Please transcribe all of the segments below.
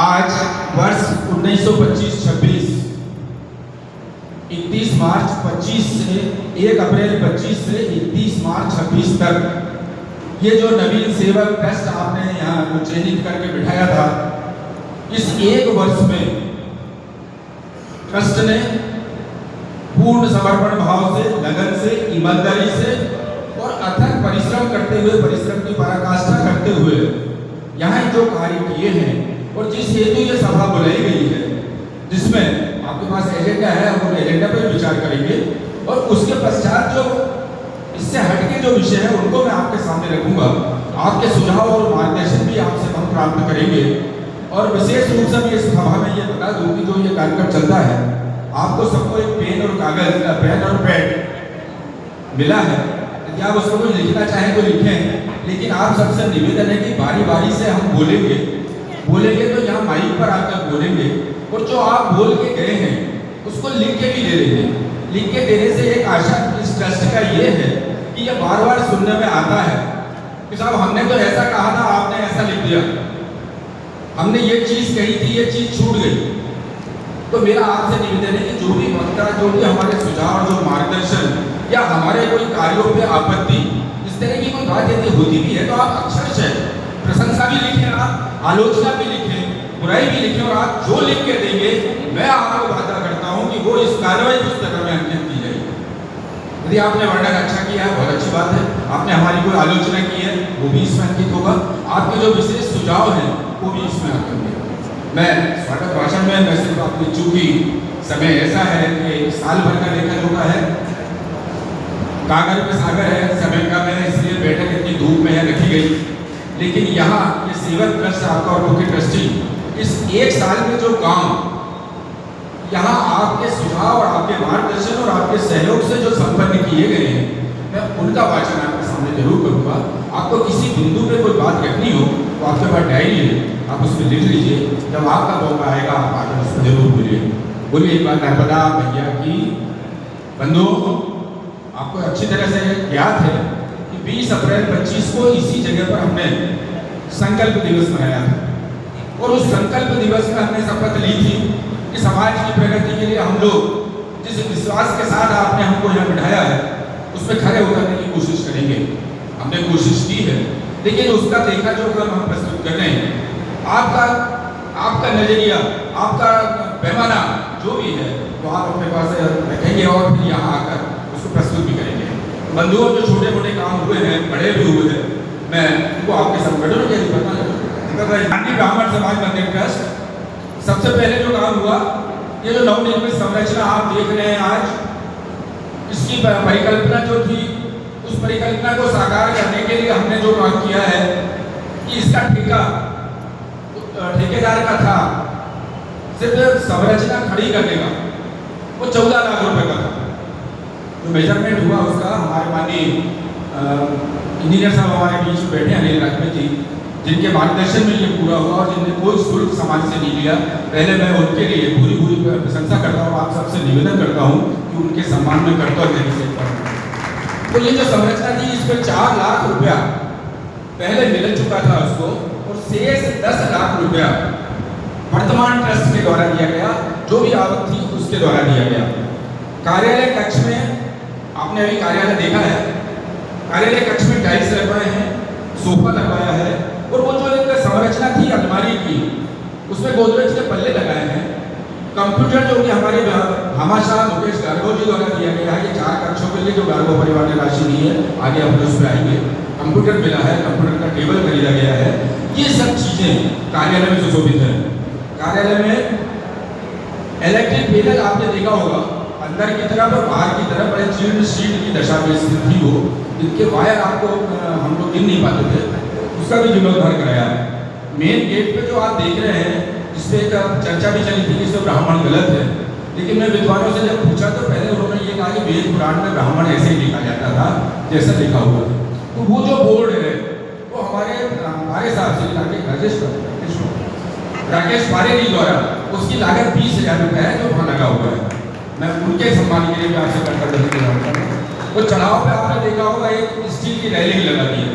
आज वर्ष 1925-26 31 मार्च 25 से 1 अप्रैल 25 से 31 मार्च 26 तक ये जो नवीन सेवक ट्रस्ट आपने यहाँ चयनित करके बिठाया था, इस एक वर्ष में ट्रस्ट ने पूर्ण समर्पण भाव से, लगन से, ईमानदारी से और अथक परिश्रम करते हुए, परिश्रम की पराकाष्ठा करते हुए यहाँ जो कार्य किए हैं और जिस हेतु ये सभा बुलाई गई है, जिसमें आपके पास एजेंडा है, हम एजेंडा पर विचार करेंगे और उसके पश्चात जो इससे हटके जो विषय है उनको मैं आपके सामने रखूंगा। आपके सुझाव और मार्गदर्शन भी आपसे हम प्राप्त करेंगे और विशेष रूप से मैं इस सभा में ये बता दूं कि जो ये कार्यक्रम चलता है, आपको सबको एक पेन और कागज, पेन और पैड मिला है। यदि आप उसको कुछ लिखना चाहें तो लिखें, लेकिन आप सबसे निवेदन है कि बारी बारी से हम बोलेंगे तो यहाँ माइक पर आकर बोलेंगे और जो आप बोल के गए हैं उसको लिख के भी दे देंगे। लिख के देने से एक आशा इस ट्रस्ट का ये है कि ये बार बार सुनने में आता है कि साहब हमने तो ऐसा कहा था, आपने ऐसा लिख दिया, हमने ये चीज कही थी, ये चीज छूट गई। तो मेरा आपसे निवेदन है कि जो भी वक्ता, जो भी हमारे सुझाव, जो मार्गदर्शन या हमारे कोई कार्यों पे आपत्ति, इस तरह की कोई बात यदि होती भी है तो आप अक्षरशः प्रशंसा भी लिखें, आप आलोचना भी लिखें, बुराई भी लिखें और आप जो लिख के देंगे मैं आपको वादा करता हूं कि वो इस कार्रवाई पुस्तक में अंकित की जाएगी। यदि आपने वर्णन अच्छा किया है, बहुत अच्छी बात है। आपने हमारी कोई आलोचना की है, वो भी इसमें अंकित होगा। आपके जो विशेष सुझाव हैं वो भी इसमें अंकित होंगे। मैं स्वागत भाषण में मैं सिर्फ आपकी, चूंकि समय ऐसा है कि साल भर का लेखा जोखा है, कागज पे सागर है, समय का मैं इसलिए बैठक इतनी धूप में है रखी गई। लेकिन यहाँ ये सेवक ट्रस्ट आपका और मुख्य ट्रस्टी इस एक साल में जो काम यहाँ आपके सुझाव और आपके मार्गदर्शन और आपके सहयोग से जो संपन्न किए गए हैं, मैं उनका वाचन आपके सामने जरूर करूँगा। आपको किसी बिंदु पे कोई बात रखनी हो तो आपके पास डायरी है, आप उसमें लिख लीजिए। जब आपका मौका आएगा आप आगे उसमें जरूर बोलिए। बोलिए एक बार नर्मदा भैया की। बंधुओं, आपको अच्छी तरह से ज्ञात है कि 20 अप्रैल 25 को इसी जगह पर हमने संकल्प दिवस मनाया था और उस संकल्प दिवस में हमने शपथ ली थी कि समाज की प्रगति के लिए हम लोग जिस विश्वास के साथ आपने हमको यहाँ बिठाया है उसमें खड़े उतरने की कोशिश करेंगे। हमने कोशिश की है, लेकिन उसका देखा जो क्रम हम प्रस्तुत कर रहे हैं, आपका नजरिया, आपका पैमाना जो भी है वो आप अपने पास रखेंगे और फिर यहाँ आकर उसको प्रस्तुत भी करेंगे। बंधुओं, जो छोटे मोटे काम हुए हैं, बड़े भी हुए हैं, मैं उनको आपके संगठनों के ब्राह्मण समाज मंदिर ट्रस्ट सबसे पहले जो काम हुआ, ये जो नवनिर्मित संरचना आप देख रहे हैं आज, इसकी परिकल्पना जो थी, उस परिकल्पना को साकार करने के लिए हमने जो काम किया है कि इसका ठेका ठेकेदार का था सिर्फ संरचना खड़ी करने का, वो 14 लाख रुपए का था। जो मेजरमेंट हुआ उसका, हमारे माननीय इंजीनियर साहब हमारे बीच में बैठे अनिल राजपूत जी, जिनके मार्गदर्शन में ये पूरा हुआ और जिनने कोई शुल्क समाज से नहीं लिया। पहले मैं उनके लिए पूरी प्रशंसा करता हूँ, आप सबसे निवेदन करता हूँ कि उनके सम्मान में कर्तव्य से तो ये जो संरचना थी, इस पर 4 लाख रुपया पहले मिल चुका था उसको और शेष 10 लाख रुपया वर्तमान ट्रस्ट के द्वारा दिया गया, जो भी आवक थी उसके द्वारा दिया गया। कार्यालय कक्ष में आपने अभी कार्यालय देखा है, कार्यालय कक्ष में टाइल्स लगवाए हैं, सोफा लगवाया है और वो जो एक संरचना थी अलमारी की, उसमें गोदरेज के पल्ले लगाए हैं। कंप्यूटर जो कि हमारे भामाशाह मुकेश गार्गो जी द्वारा दिया गया है, ये 4 कक्षों के लिए जो गार्गो परिवार ने राशि दी है, आगे हम उस पर आएंगे। कंप्यूटर मिला है, कंप्यूटर का टेबल खरीदा गया है। ये सब चीजें कार्यालय में सुशोभित है। कार्यालय में इलेक्ट्रिक पैनल आपने देखा होगा, अंदर की तरफ और बाहर की तरफ बड़े जीर्ण शीट की दशा में स्थित थी वो, जिनके वायर आपको हम लोग गिन नहीं पाते थे, उसका भी जीर्णोद्धार कराया है। मेन गेट पे जो आप देख रहे हैं, इस पर एक चर्चा भी चली थी कि इसमें ब्राह्मण गलत है, लेकिन मैं विद्वानों से जब पूछा तो पहले उन्होंने ये कहा कि वेद पुराण में ब्राह्मण ऐसे ही लिखा जाता था जैसा लिखा हुआ। तो वो जो बोर्ड है वो हमारे साहब से राकेश पारे जी द्वारा, उसकी लागत 20,000 रुपये है जो वहाँ लगा हुआ है। मैं उनके सम्मान के लिए भी आपसे कर्तव्य वो चढ़ाव पे आपने देखा होगा एक स्टील की रैलिंग लगा दी है,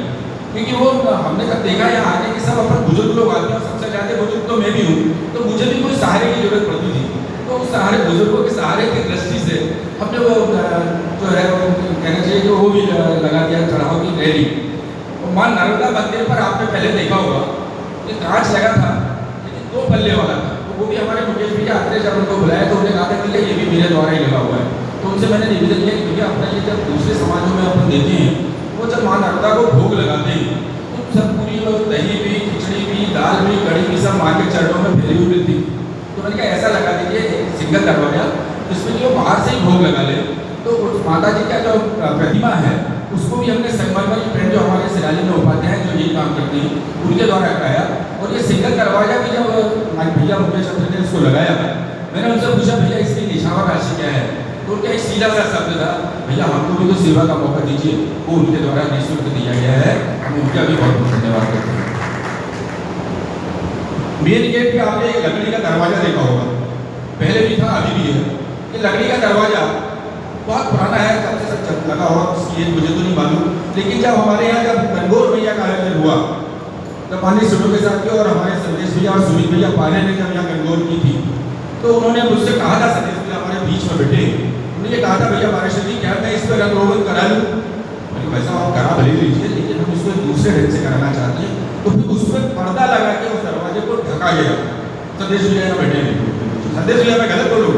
क्योंकि वो हमने जब देखा यहाँ आने के सब अपन बुजुर्ग लोग आते हैं, सबसे ज़्यादा बुजुर्ग तो मैं भी हूँ, तो मुझे भी कोई सहारे की जरूरत पड़ती थी। तो उस सहारे बुजुर्गों के सहारे की दृष्टि से हमने वो जो है वो कहना चाहिए कि वो भी लगा दिया चढ़ाव की रैली। माँ नर्मदा मंदिर पर आपने पहले देखा होगा कि कांच लगा था, लेकिन 2 पल्ले वाला था। तो वो भी हमारे मुकेश भैया आते जब उनको बुलाया तो उन्हें कहा था कि ये भी मेरे द्वारा ही लगा हुआ है। तो उनसे मैंने निवेदन किया कि भैया अपना ये जब दूसरे समाजों में अपन देते हैं, वो जब माँ नर्मदा को भोग लगाते हैं तो सब पूरी दही भी, खिचड़ी भी, दाल भी, कड़ी भी सब माँ के चरणों में फैली हुई मिलती। तो मैंने कहा ऐसा लगा दीजिए सिंगल दरवाजा, जिसमें जो बाहर से ही भोग लगा ले। तो उस माता जी का जो प्रतिमा है उसको भी हमने संगमरमर की फ्रेंड जो हमारे शिलाली में उपाध्याय हैं जो ये काम करते हैं उनके द्वारा कराया। और ये सिंगल दरवाजा भी जब भैया मुकेश ने उसको लगाया, मैंने उनसे पूछा भैया इसकी निछावर राशि क्या है? तो उनका एक सीधा सा शब्द था, भैया हमको भी तो सेवा का मौका दीजिए। वो उनके द्वारा निःशुल्क दिया गया है, हम उनका भी बहुत बहुत धन्यवाद करते हैं। मेन गेट पे आपने एक लकड़ी का दरवाजा देखा होगा, पहले भी था अभी भी है। ये लकड़ी का दरवाजा बहुत पुराना है, कब से सब लगा हुआ उसकी एक मुझे तो नहीं मालूम। लेकिन जब हमारे यहाँ जब गणगौर भैया का आयोजन हुआ, जब पानी सुनों के साथ और हमारे संदेश भैया और सुमित भैया पाने ने जब यहाँ गणगौर की थी, तो उन्होंने मुझसे कहा था, संदेश भैया हमारे बीच में बैठे, उन्होंने ये कहा था भैया महाराष्ट्र जी क्या मैं इस पर रंग रोगन करा लूँ? मैंने वैसा आप करा भले लीजिए, लेकिन हम इसको दूसरे ढंग से कराना चाहते हैं। तो फिर उस पर पर्दा लगा के उस दरवाजे को ढका गया। संदेश भैया यहाँ बैठे हैं, संदेश भैया मैं गलत बोलूँ?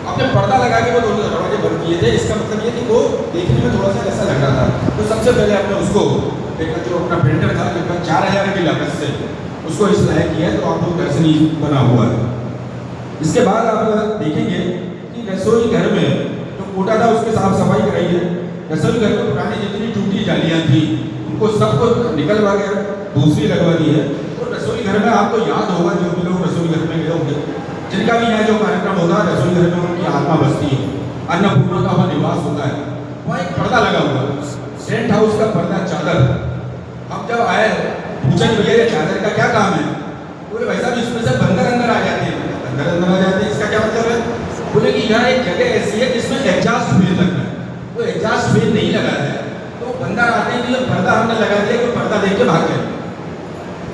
आपने पर्दा लगा के वो दोनों दरवाजे बंद किए थे। इसका मतलब ये कि वो देखने में थोड़ा सा ऐसा लग रहा था। तो सबसे पहले आपने उसको एक जो अपना प्रिंटर था लगभग 4000 की लागत से उसको इस लायक किया है, तो आप लोग दर्शनीय बना हुआ है। इसके बाद आप देखेंगे कि रसोई घर में जो कोटा था उसके साफ सफाई कराई है। रसोई घर में पुरानी जितनी टूटी जालियाँ थी उनको सबको निकलवा के दूसरी लगवा दी है। तो रसोई घर में आपको याद होगा, जो भी लोग रसोई घर में गए होंगे, जिनका भी यहाँ जो कार्यक्रम होता है रसोई घर में उनकी आत्मा बसती है, अन्नपूर्णा का वहाँ निवास होता है, वहाँ एक पर्दा लगा हुआ है, टेंट हाउस का पर्दा, चादर। हम जब आए पूछा भैया ये चादर का क्या काम है? बोले भाई साहब इसमें से बंदर अंदर आ जाते हैं। अंदर आ जाते हैं इसका क्या मतलब है? बोले कि यहाँ एक जगह ऐसी है जिसमें एग्जॉस्ट फैन लगना है, वो एग्जॉस्ट फैन नहीं लगा है, तो बंदर आते हैं कि पर्दा हमने लगा दिया कि पर्दा देख के भाग गए।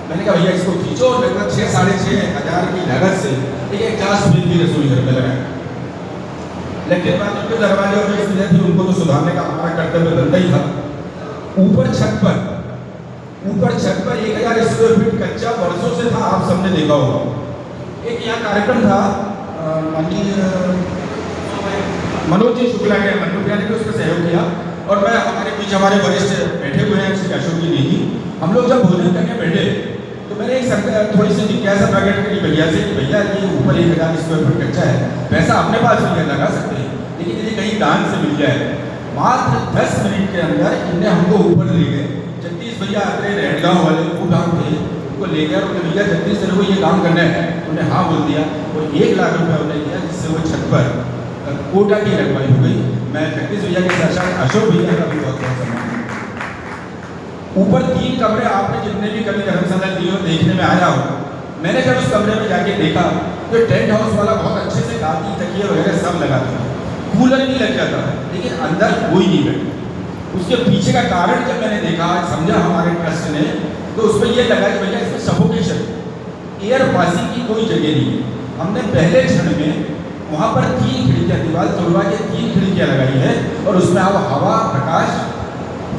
मैंने कहा भैया इसको खींचो, लगभग 6-6.5 हज़ार की लागत से एक एग्जॉस्ट फैन भी रसोई घर में लगाया। लेकिन बात उनके दरवाजे और जो सुविधा थी उनको तो सुधारने का हमारा कर्तव्य बनता ही था। ऊपर छत पर 1000 स्क्वायर फीट कच्चा वर्षों से था, आप सबने देखा होगा। एक यहाँ कार्यक्रम था, मनोज जी शुक्ला के मनोज ने उसका सहयोग किया और मैं हमारे बीच हमारे वरिष्ठ बैठे हुए हैं श्री अशोक जी नेगी। हम लोग जब भोजन करने बैठे तो मैंने एक थोड़ी सी जिज्ञासा प्रकट करी भैया से कि भैया ये ऊपर 1000 स्क्वायर फीट कच्चा है, पैसा अपने पास भी लगा सकते हैं, लेकिन यदि कहीं दान से मिल जाए। मात्र 10 मिनट के अंदर इनने हमको ऊपर ले गए। जगदीश भैया आते रेडगांव वाले वो गाँव थे, उनको ले गया, उन्हें भैया जगदीश सर को ये काम करना है, उन्हें हाँ बोल दिया और 1 लाख रुपया उन्हें दिया, जिससे वो छत पर कोटा की लगवाई हो गई। मैं जगदीश भैया के साथ साथ अशोक भैया का भी बहुत बहुत सम्मान। ऊपर 3 कमरे आपने जितने भी कभी धर्मशाला दिए देखने में आया हो, मैंने जब उस कमरे में जाके देखा तो टेंट हाउस वाला बहुत अच्छे से गादी तकिए वगैरह सब लगा था, कूलर भी लग जाता है, लेकिन अंदर कोई नहीं बैठा। उसके पीछे का कारण जब मैंने देखा, समझा हमारे ट्रस्ट ने, तो उस पर यह लगा कि भैया इसमें सफोकेशन, एयर पासिंग की कोई जगह नहीं है। हमने पहले क्षण में वहाँ पर 3 खिड़कियाँ, दीवार तोड़वा के 3 खिड़कियाँ लगाई है और उसमें अब हवा प्रकाश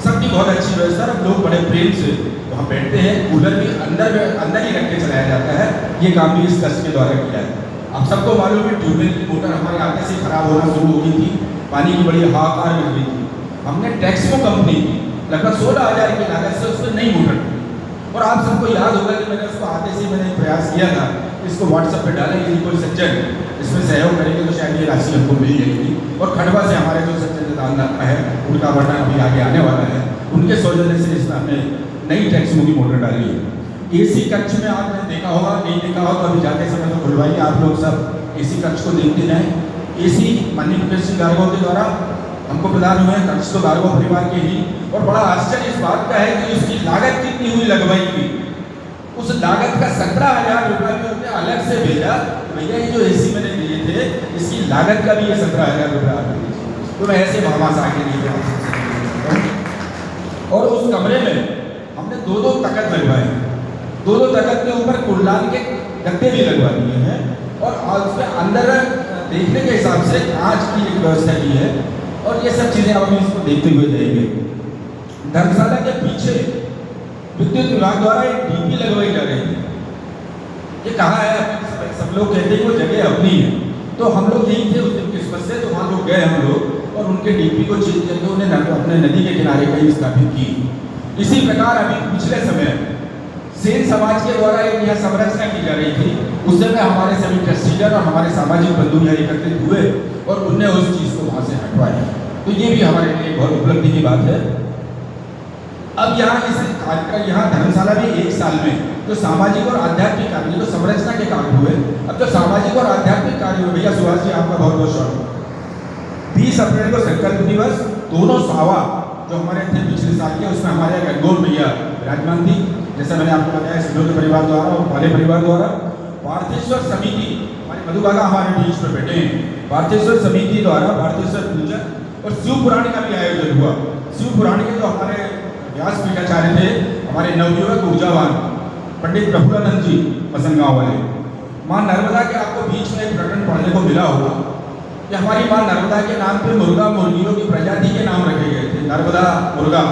सबकी बहुत अच्छी व्यवस्था है। लोग बड़े प्रेम से वहाँ बैठते हैं, कूलर भी अंदर ही रख के चलाया जाता है। ये काम भी इस ट्रस्ट के द्वारा किया है। आप सबको मालूम है ट्यूबवेल की मोटर हमारे आगे से खराब होना शुरू हो गई थी, पानी की बड़ी हाहाकार मिल गई थी। हमने टैक्सो कंपनी लगभग 16,000 की लागत से उसमें नई मोटर, और आप सबको याद होगा कि मैंने उसको आते से मैंने प्रयास किया था इसको व्हाट्सएप पे डालें, यदि कोई सज्जन इसमें सहयोग करेंगे तो शायद ये राशि हमको मिल जाएगी। और खंडवा से हमारे जो सज्जन दानदाता है उनका वर्णन अभी आगे आने वाला है, उनके सौजन्य से इसमें हमने नई टैक्सो की मोटर डाली है। एसी कक्ष में आपने देखा होगा, नहीं देखा हो तो अभी जाते समय तो खुलवाइए, आप लोग सब एसी कक्ष को देखते जाएँ। एसी माननीय मुकेश सिंह गार्गो के द्वारा हमको प्रदान हुए हैं, कक्ष तो गार्गो परिवार के ही। और बड़ा आश्चर्य इस बात का है कि उसकी लागत कितनी हुई लगवाई की, उस लागत का 17,000 रुपया भी हमने अलग से भेजा। भैया ये जो एसी मैंने लिए थे इसकी लागत का भी ये 17,000 रुपया आप दीजिए। तो मैं ऐसे भावना से आगे नहीं जा। और उस कमरे में हमने हमने दो दो तखत लगवाए, दो दो तखत के ऊपर कुल्लान के गद्दे भी लगवा दिए हैं और उसके अंदर देखने के हिसाब से कांच की एक व्यवस्था की है और ये सब चीज़ें आप इसको देखते हुए जाएंगे। धर्मशाला के पीछे विद्युत विभाग द्वारा एक डीपी लगवाई जा रही है। ये कहाँ है? सब लोग कहते हैं वो जगह अपनी है, तो हम लोग यही थे उस दिन क्रिसमस से, तो वहाँ लोग गए हम लोग और उनके डीपी को चेंज करके उन्हें अपने नदी के किनारे कहीं स्थापित की। इसी प्रकार अभी पिछले समय सेन समाज के द्वारा एक यहाँ संरचना की जा रही थी। उस समय हमारे सभी ट्रस्टीजन और हमारे सामाजिक बंधु यहाँ एकत्रित हुए और उनने उस चीज़ को वहाँ से हटवाया, तो ये भी हमारे लिए बहुत उपलब्धि की बात है। अब यहाँ इस कार्यक्रम यहाँ धर्मशाला में एक साल में जो सामाजिक और आध्यात्मिक कार्य, जो संरचना के कार्य हुए, अब जो सामाजिक और आध्यात्मिक कार्य हुए, भैया सुभाष जी आपका बहुत बहुत स्वागत। 20 अप्रैल को संकल्प दिवस, दोनों सावा जो हमारे थे पिछले साल के, उसमें हमारे गंगोर भैया विराजमान थी, जैसा मैंने आपको बताया सिद्धों के परिवार द्वारा और वाले परिवार द्वारा। पार्थेश्वर समिति हमारे मधुबागा हमारे बीच में बैठे हैं, पार्थेश्वर समिति द्वारा पार्थेश्वर पूजन और शिव पुराण का भी आयोजन हुआ। शिव पुराण के जो हमारे व्यास पीठाचार्य थे, हमारे नवयुवक ऊर्जावान पंडित प्रफुल्लानंद जी मसनगांव वाले, माँ नर्मदा के आपको बीच में एक प्रकरण पढ़ने को मिला होगा कि हमारी माँ नर्मदा के नाम पे मुर्गा मुर्गियों की प्रजाति के नाम रखे गए थे। नर्मदा मुर्गा,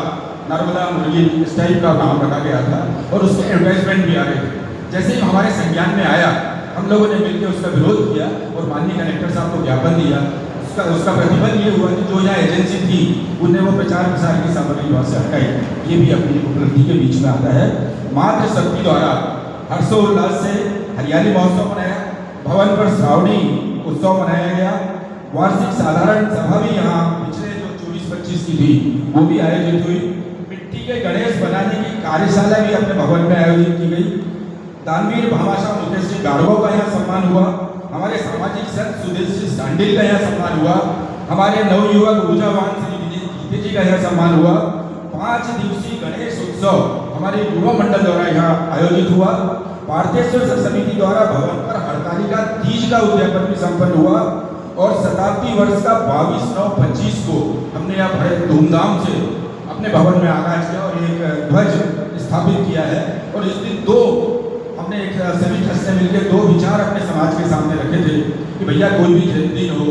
नर्मदा मुर्गी, इस टाइप का नाम रखा गया था और उसके एडवर्टाइजमेंट भी आ रहे थे। जैसे ही हमारे संज्ञान में आया, हम लोगों ने मिलकर उसका विरोध किया और माननीय कलेक्टर साहब को ज्ञापन दिया। उसका प्रतिफल ये हुआ कि जो यहाँ एजेंसी थी उन्हें वो प्रचार प्रसार की सामग्री वहाँ से हटाई। ये भी अपनी उपलब्धि के बीच में आता है। मातृ शक्ति द्वारा हर्षोल्लास से हरियाली महोत्सव मनाया, भवन पर श्रावणी उत्सव मनाया गया। वार्षिक साधारण सभा भी यहाँ पिछले जो 24-25 की थी वो भी आयोजित हुई। मिट्टी के गणेश बनाने की कार्यशाला भी अपने भवन में आयोजित की गई। दानवीर भामाशाह मुकेश जी गाड़वों का यहाँ सम्मान हुआ। हमारे सामाजिक संत सुदेश जी सांडिल का यहाँ सम्मान हुआ। हमारे नवयुवक ऊर्जावान श्री गीते जी का यहाँ सम्मान हुआ। 5 दिवसीय गणेश उत्सव हमारे युवा मंडल द्वारा यहाँ आयोजित हुआ। पार्थेश्वर समिति द्वारा भवन पर हरतालिका तीज का उद्यापन भी संपन्न हुआ और शताब्दी वर्ष का 22/9/25 को हमने यहाँ बड़े धूमधाम से अपने भवन में आगाज किया और एक ध्वज स्थापित किया है। और इस दिन हमने एक सभी ट्रस्ट से मिलकर 2 विचार अपने समाज के सामने रखे थे कि भैया कोई भी दिन हो,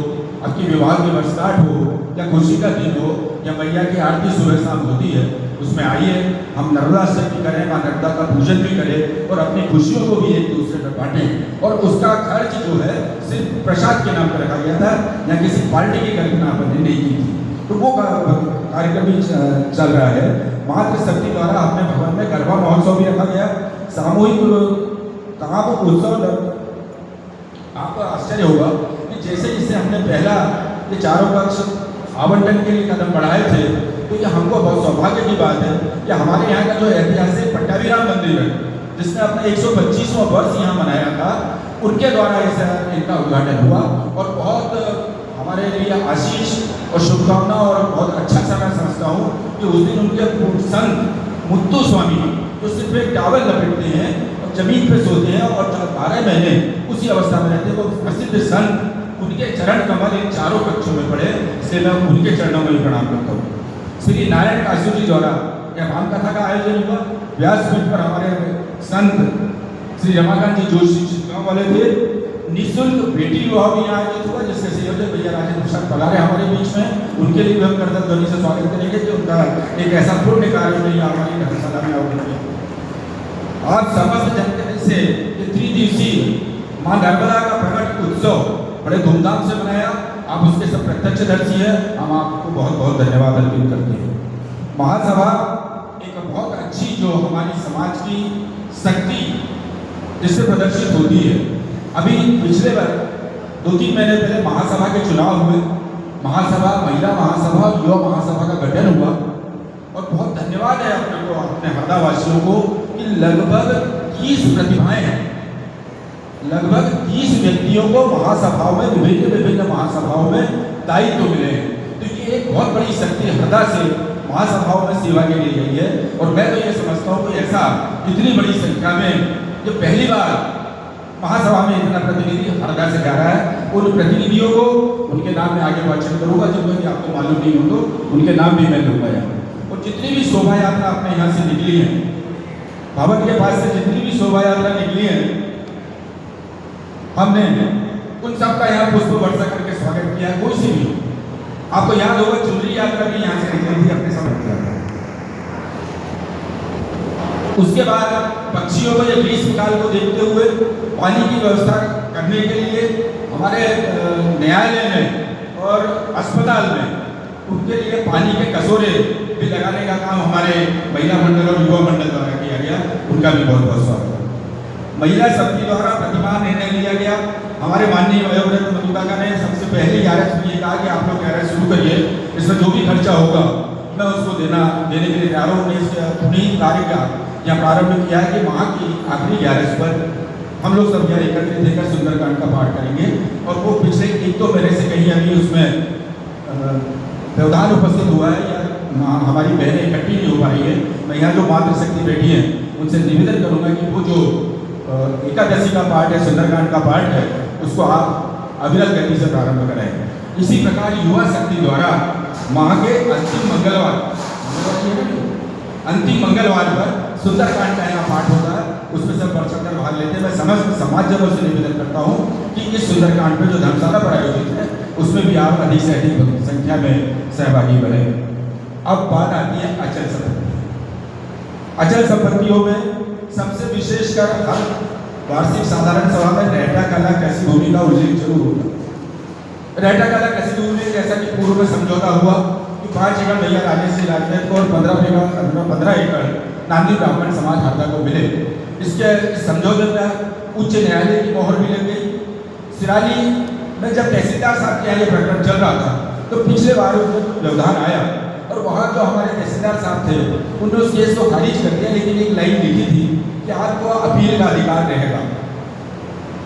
आपकी विवाह की वर्षगांठ हो या खुशी का दिन हो या मैया की आरती सुबह शाम होती है, उसमें आइए हम नर्मदा स्तुति करें, माँ नर्मदा का पूजन भी करें और अपनी खुशियों को भी एक दूसरे पर बांटें। और उसका खर्च जो है सिर्फ प्रसाद के नाम पर रखा गया था या किसी पार्टी की कल्पना हमने नहीं की थी, तो वो कार्यक्रम भी चल रहा है। मातृ शक्ति द्वारा अपने भवन में गरबा महोत्सव भी रखा गया। सामूहिक काव्य उत्सव, आपको आश्चर्य होगा कि जैसे जैसे हमने पहला ये चारों पक्ष आवंटन के लिए कदम बढ़ाए थे, तो ये हमको बहुत सौभाग्य की बात है कि हमारे यहाँ का जो ऐतिहासिक पट्टाभिराम मंदिर है, जिसने अपना 125वां वर्ष यहाँ मनाया था, उनके द्वारा इनका उद्घाटन हुआ और बहुत हमारे लिए आशीष और शुभकामना और बहुत अच्छा सा मैं समझता हूँ कि उस दिन उनके संत मुत्तु स्वामी जो सिर्फ एक टावल लपेटते हैं और जमीन पे सोते हैं और 12 महीने उसी अवस्था में रहते हैं, वो प्रसिद्ध संत, उनके चरण कमल इन चारों कक्षों में पड़े, इसलिए मैं उनके चरणों में प्रणाम करता हूँ। श्री नारायण काशू जी द्वारा यह राम कथा का आयोजन हुआ। व्यासपीठ पर हमारे संत श्री रमाकांत जी जोशी गाँव वाले थे। निःशुल्क बेटी विवाह भी यहाँ आयोजित हुआ, जिसके संयोजक भैया राजेंद्र प्रसाद पधारे हमारे बीच में। उनके लिए भी हम करतल ध्वनि से स्वागत करेंगे कि उनका एक ऐसा पुण्य कार्य में हमारी धर्मशाला में आयोजित। आज समस्त जनता से 3 दिवसीय माँ नर्मदा का प्रकट उत्सव बड़े धूमधाम से मनाया। आप उसके सब प्रत्यक्षदर्शी हैं, हम आपको बहुत बहुत धन्यवाद अर्पित करते हैं। महासभा एक बहुत अच्छी जो हमारी समाज की शक्ति जिससे प्रदर्शित होती है। अभी पिछले बार 2-3 महीने पहले महासभा के चुनाव हुए। महासभा, महिला महासभा और युवा महासभा का गठन हुआ और बहुत धन्यवाद है अपने हरदावासियों को कि लगभग 30 प्रतिभाएं हैं, लगभग 30 व्यक्तियों को महासभाओं में विभिन्न महासभाओं में दायित्व मिले हैं। तो ये एक बहुत बड़ी शक्ति हरदा से महासभाओं में सेवा के लिए गई है। और मैं तो ये समझता हूँ कि ऐसा इतनी बड़ी संख्या में जो पहली बार महासभा में इतना प्रतिनिधि हरदा से जा रहा है, उन प्रतिनिधियों को उनके नाम में आगे वाचन करूँगा, जिनको कि आपको मालूम नहीं हो तो उनके नाम भी मैं लूँगा यहाँ। और जितनी भी शोभा यात्रा अपने यहाँ से निकली है भवन के पास से जितनी भी शोभा यात्रा निकली है, हमने उन सबका यहाँ पुष्प वर्षा करके स्वागत किया। कोई सी भी आपको याद होगा, चुनरी यात्रा भी यहाँ से निकली थी अपने समय। उसके बाद पक्षियों को या ग्रीष्मकाल को देखते हुए पानी की व्यवस्था करने के लिए हमारे न्यायालय में और अस्पताल में उनके लिए पानी के कसोरे भी लगाने का काम हमारे महिला मंडल और युवा मंडल द्वारा किया गया। उनका भी बहुत बहुत स्वागत है। महिला समिति द्वारा प्रतिमान निर्णय लिया गया। हमारे माननीय वयोवृद्ध मधुकाका ने सबसे पहले आरएस में ये कहा कि आप लोग आरएस शुरू करिए, इसमें जो भी खर्चा होगा मैं उसको देने के लिए तैयार हूँ। इसके पुनीत कार्य का यहाँ प्रारंभ किया है कि वहाँ की आखिरी 11 पर हम लोग सब यहाँ एकत्रित होकर सुंदरकांड का पाठ करेंगे। और वो पिछले एक तो मेरे से कहीं अभी उसमें व्यवधान उपस्थित हुआ है या हमारी बहनें इकट्ठी नहीं हो पा रही है। मैं यहाँ जो मातृशक्ति बैठी हैं उनसे निवेदन करूँगा कि वो जो एकादशी का पाठ है, सुंदरकांड का पाठ है, उसको आप अविरत गति से प्रारंभ कराएं। इसी प्रकार युवा शक्ति द्वारा माह के अंतिम मंगलवार पर सुंदरकांड का यहाँ पाठ होता है, उसमें सब बढ़ चढ़कर भाग लेते हैं। मैं समस्त समाजजनों से निवेदन करता हूँ कि इस सुंदरकांड पे जो धर्मशाला पर आयोजित है उसमें भी आप अधिक से अधिक संख्या में सहभागी बने। अब बात आती है अचल संपत्ति। अचल संपत्तियों में सबसे विशेषकर हर वार्षिक साधारण सभा में रहता कला कृषि भूमि का उल्लेख जरूर होगा। रहता कला कृषि भूमि जैसा कि पूर्व में समझौता हुआ कि 5 एकड़ भैया राजेश राजनेत को और 15 एकड़ नांदी ब्राह्मण समाज हरदा को मिले। इसके समझौते में उच्च न्यायालय की मोहर भी लग गई। सिराली में जब तहसीलदार साहब के यहाँ ये प्रकरण चल रहा था तो पिछले बार व्यवधान आया और वहाँ जो हमारे तहसीलदार साहब थे उन्होंने उस केस को खारिज कर दिया, लेकिन एक लाइन लिखी थी कि आपको अपील का अधिकार रहेगा।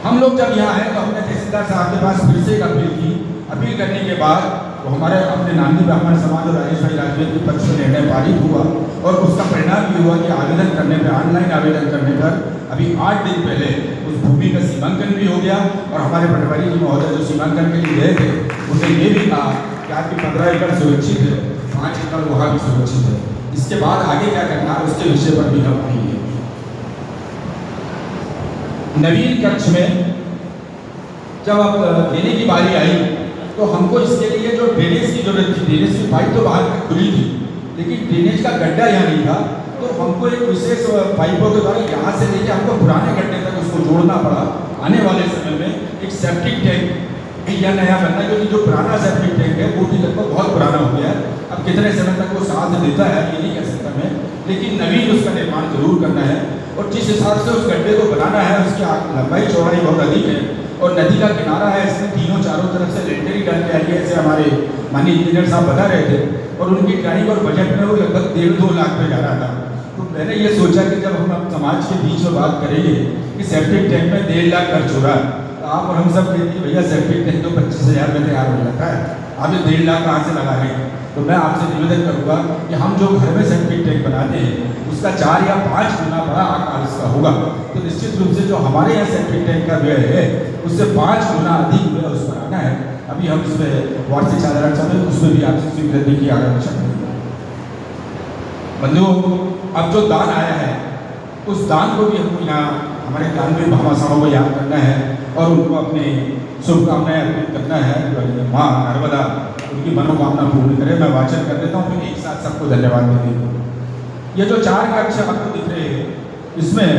हम लोग जब यहाँ आए तो हमने तहसीलदार साहब के पास फिर से एक अपील की। अपील करने के बाद तो हमारे अपने नांदी ब्राह्मण समाज और राजेश भाई राजवेद के पक्ष में निर्णय पारित हुआ और उसका परिणाम ये हुआ कि आवेदन करने पर, ऑनलाइन आवेदन करने पर अभी 8 दिन पहले उस भूमि का सीमांकन भी हो गया। और हमारे पटवारी जी महोदय जो सीमांकन के लिए गए थे उन्होंने ये भी कहा कि आपकी 15 एकड़ सुरक्षित है, 5 एकड़ वहाँ भी सुरक्षित है। इसके बाद आगे क्या करना है उसके विषय पर भी हम आएंगे। नवीन कक्ष में जब अब देने की बारी आई तो हमको इसके लिए जो ड्रेनेज की जरूरत थी, ड्रेनेज की पाइप तो बाहर तक खुली थी लेकिन ड्रेनेज का गड्ढा यहाँ नहीं था, तो हमको एक विशेष पाइपों के द्वारा यहाँ से लेके हमको पुराने गड्ढे तक उसको जोड़ना पड़ा। आने वाले समय में एक सेप्टिक टैंक या नया बनना, क्योंकि जो पुराना सेप्टिक टैंक है वो भी लगभग बहुत पुराना हो गया है। अब कितने समय तक वो साथ देता है ये नहीं कह सकता मैं, लेकिन नवीन उसका निर्माण जरूर करना है। और जिस हिसाब से उस गड्ढे को बनाना है उसकी लंबाई चौड़ाई बहुत अधिक है और नदी का किनारा है, इसमें तीनों चारों तरफ से लेंटर ही डाल के आई है, ऐसे हमारे माननीय इंजीनियर साहब बता रहे थे। और उनकी ड्राइंग और बजट में वो लगभग 1.5-2 लाख पे जा रहा था। तो मैंने ये सोचा कि जब हम समाज के बीच में बात करेंगे कि सेप्टिक टैंक में 1.5 लाख खर्च हो रहा है, तो आप और हम सब कहते हैं भैया सेप्टिक टैंक तो 25,000 में तैयार हो जाता है, आप ये 1.5 लाख कहाँ से लगा रहे हैं। तो मैं आपसे निवेदन करूँगा कि हम जो घर में सेप्टिक टैंक बनाते हैं उसका 4 या 5 गुना बड़ा आकार इसका होगा। तो निश्चित रूप से जो हमारे यहाँ सेप्टिक टैंक का व्यय है उससे 5 गुना अधिक व्यय उस पर आना है। अभी हम इसमें वार्षिक साधारण सभा उसमें भी आपसे स्वीकृति की आकांक्षा करेंगे। बंधुओं, अब जो दान आया है उस दान को भी हमको यहाँ हमारे दानवीर भामाशाहों को याद करना है और उनको अपनी शुभकामनाएं अर्पित करना है। माँ नर्मदा उनकी मनोकामना पूर्ण करे। मैं वाचन कर देता हूँ फिर एक साथ सबको धन्यवाद देती हूँ। ये जो 4 कक्ष आपको दिख रहे हैं इसमें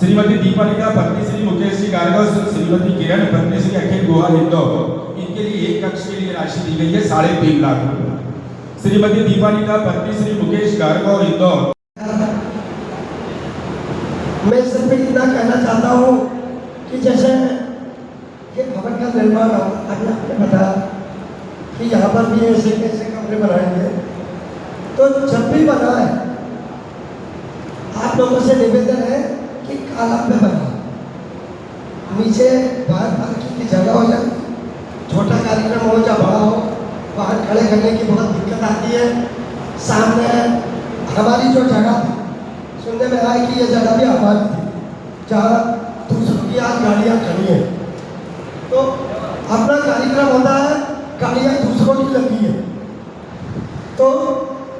श्रीमती दीपालिका पत्नी श्री मुकेश जी गार्गव, श्रीमती किरण पत्नी श्री अखिल गुहा इंदौर, इनके लिए एक कक्ष के लिए राशि दी गई है 3.5 लाख रुपये। श्रीमती दीपालिका पत्नी श्री मुकेश गार्गव इंदौर। मैं सिर्फ इतना कहना चाहता हूँ कि जैसे ये भवन का निर्माण अभी आपने बताया कि यहाँ पर भी ऐसे कैसे कमरे बनाएंगे, तो जब भी बनाए आप लोगों से निवेदन है कि काला में बना, नीचे बाहर पार्किंग की जगह हो जाए, छोटा कार्यक्रम हो या बड़ा हो बाहर खड़े करने की बहुत दिक्कत आती है। सामने हमारी जो जगह थी सुनने में आया कि ये जगह भी हमारी थी जहाँ दूसरों की आज गाड़ियाँ खड़ी हैं, तो अपना कार्यक्रम होता है, गाड़ियाँ दूसरों की लगी है, तो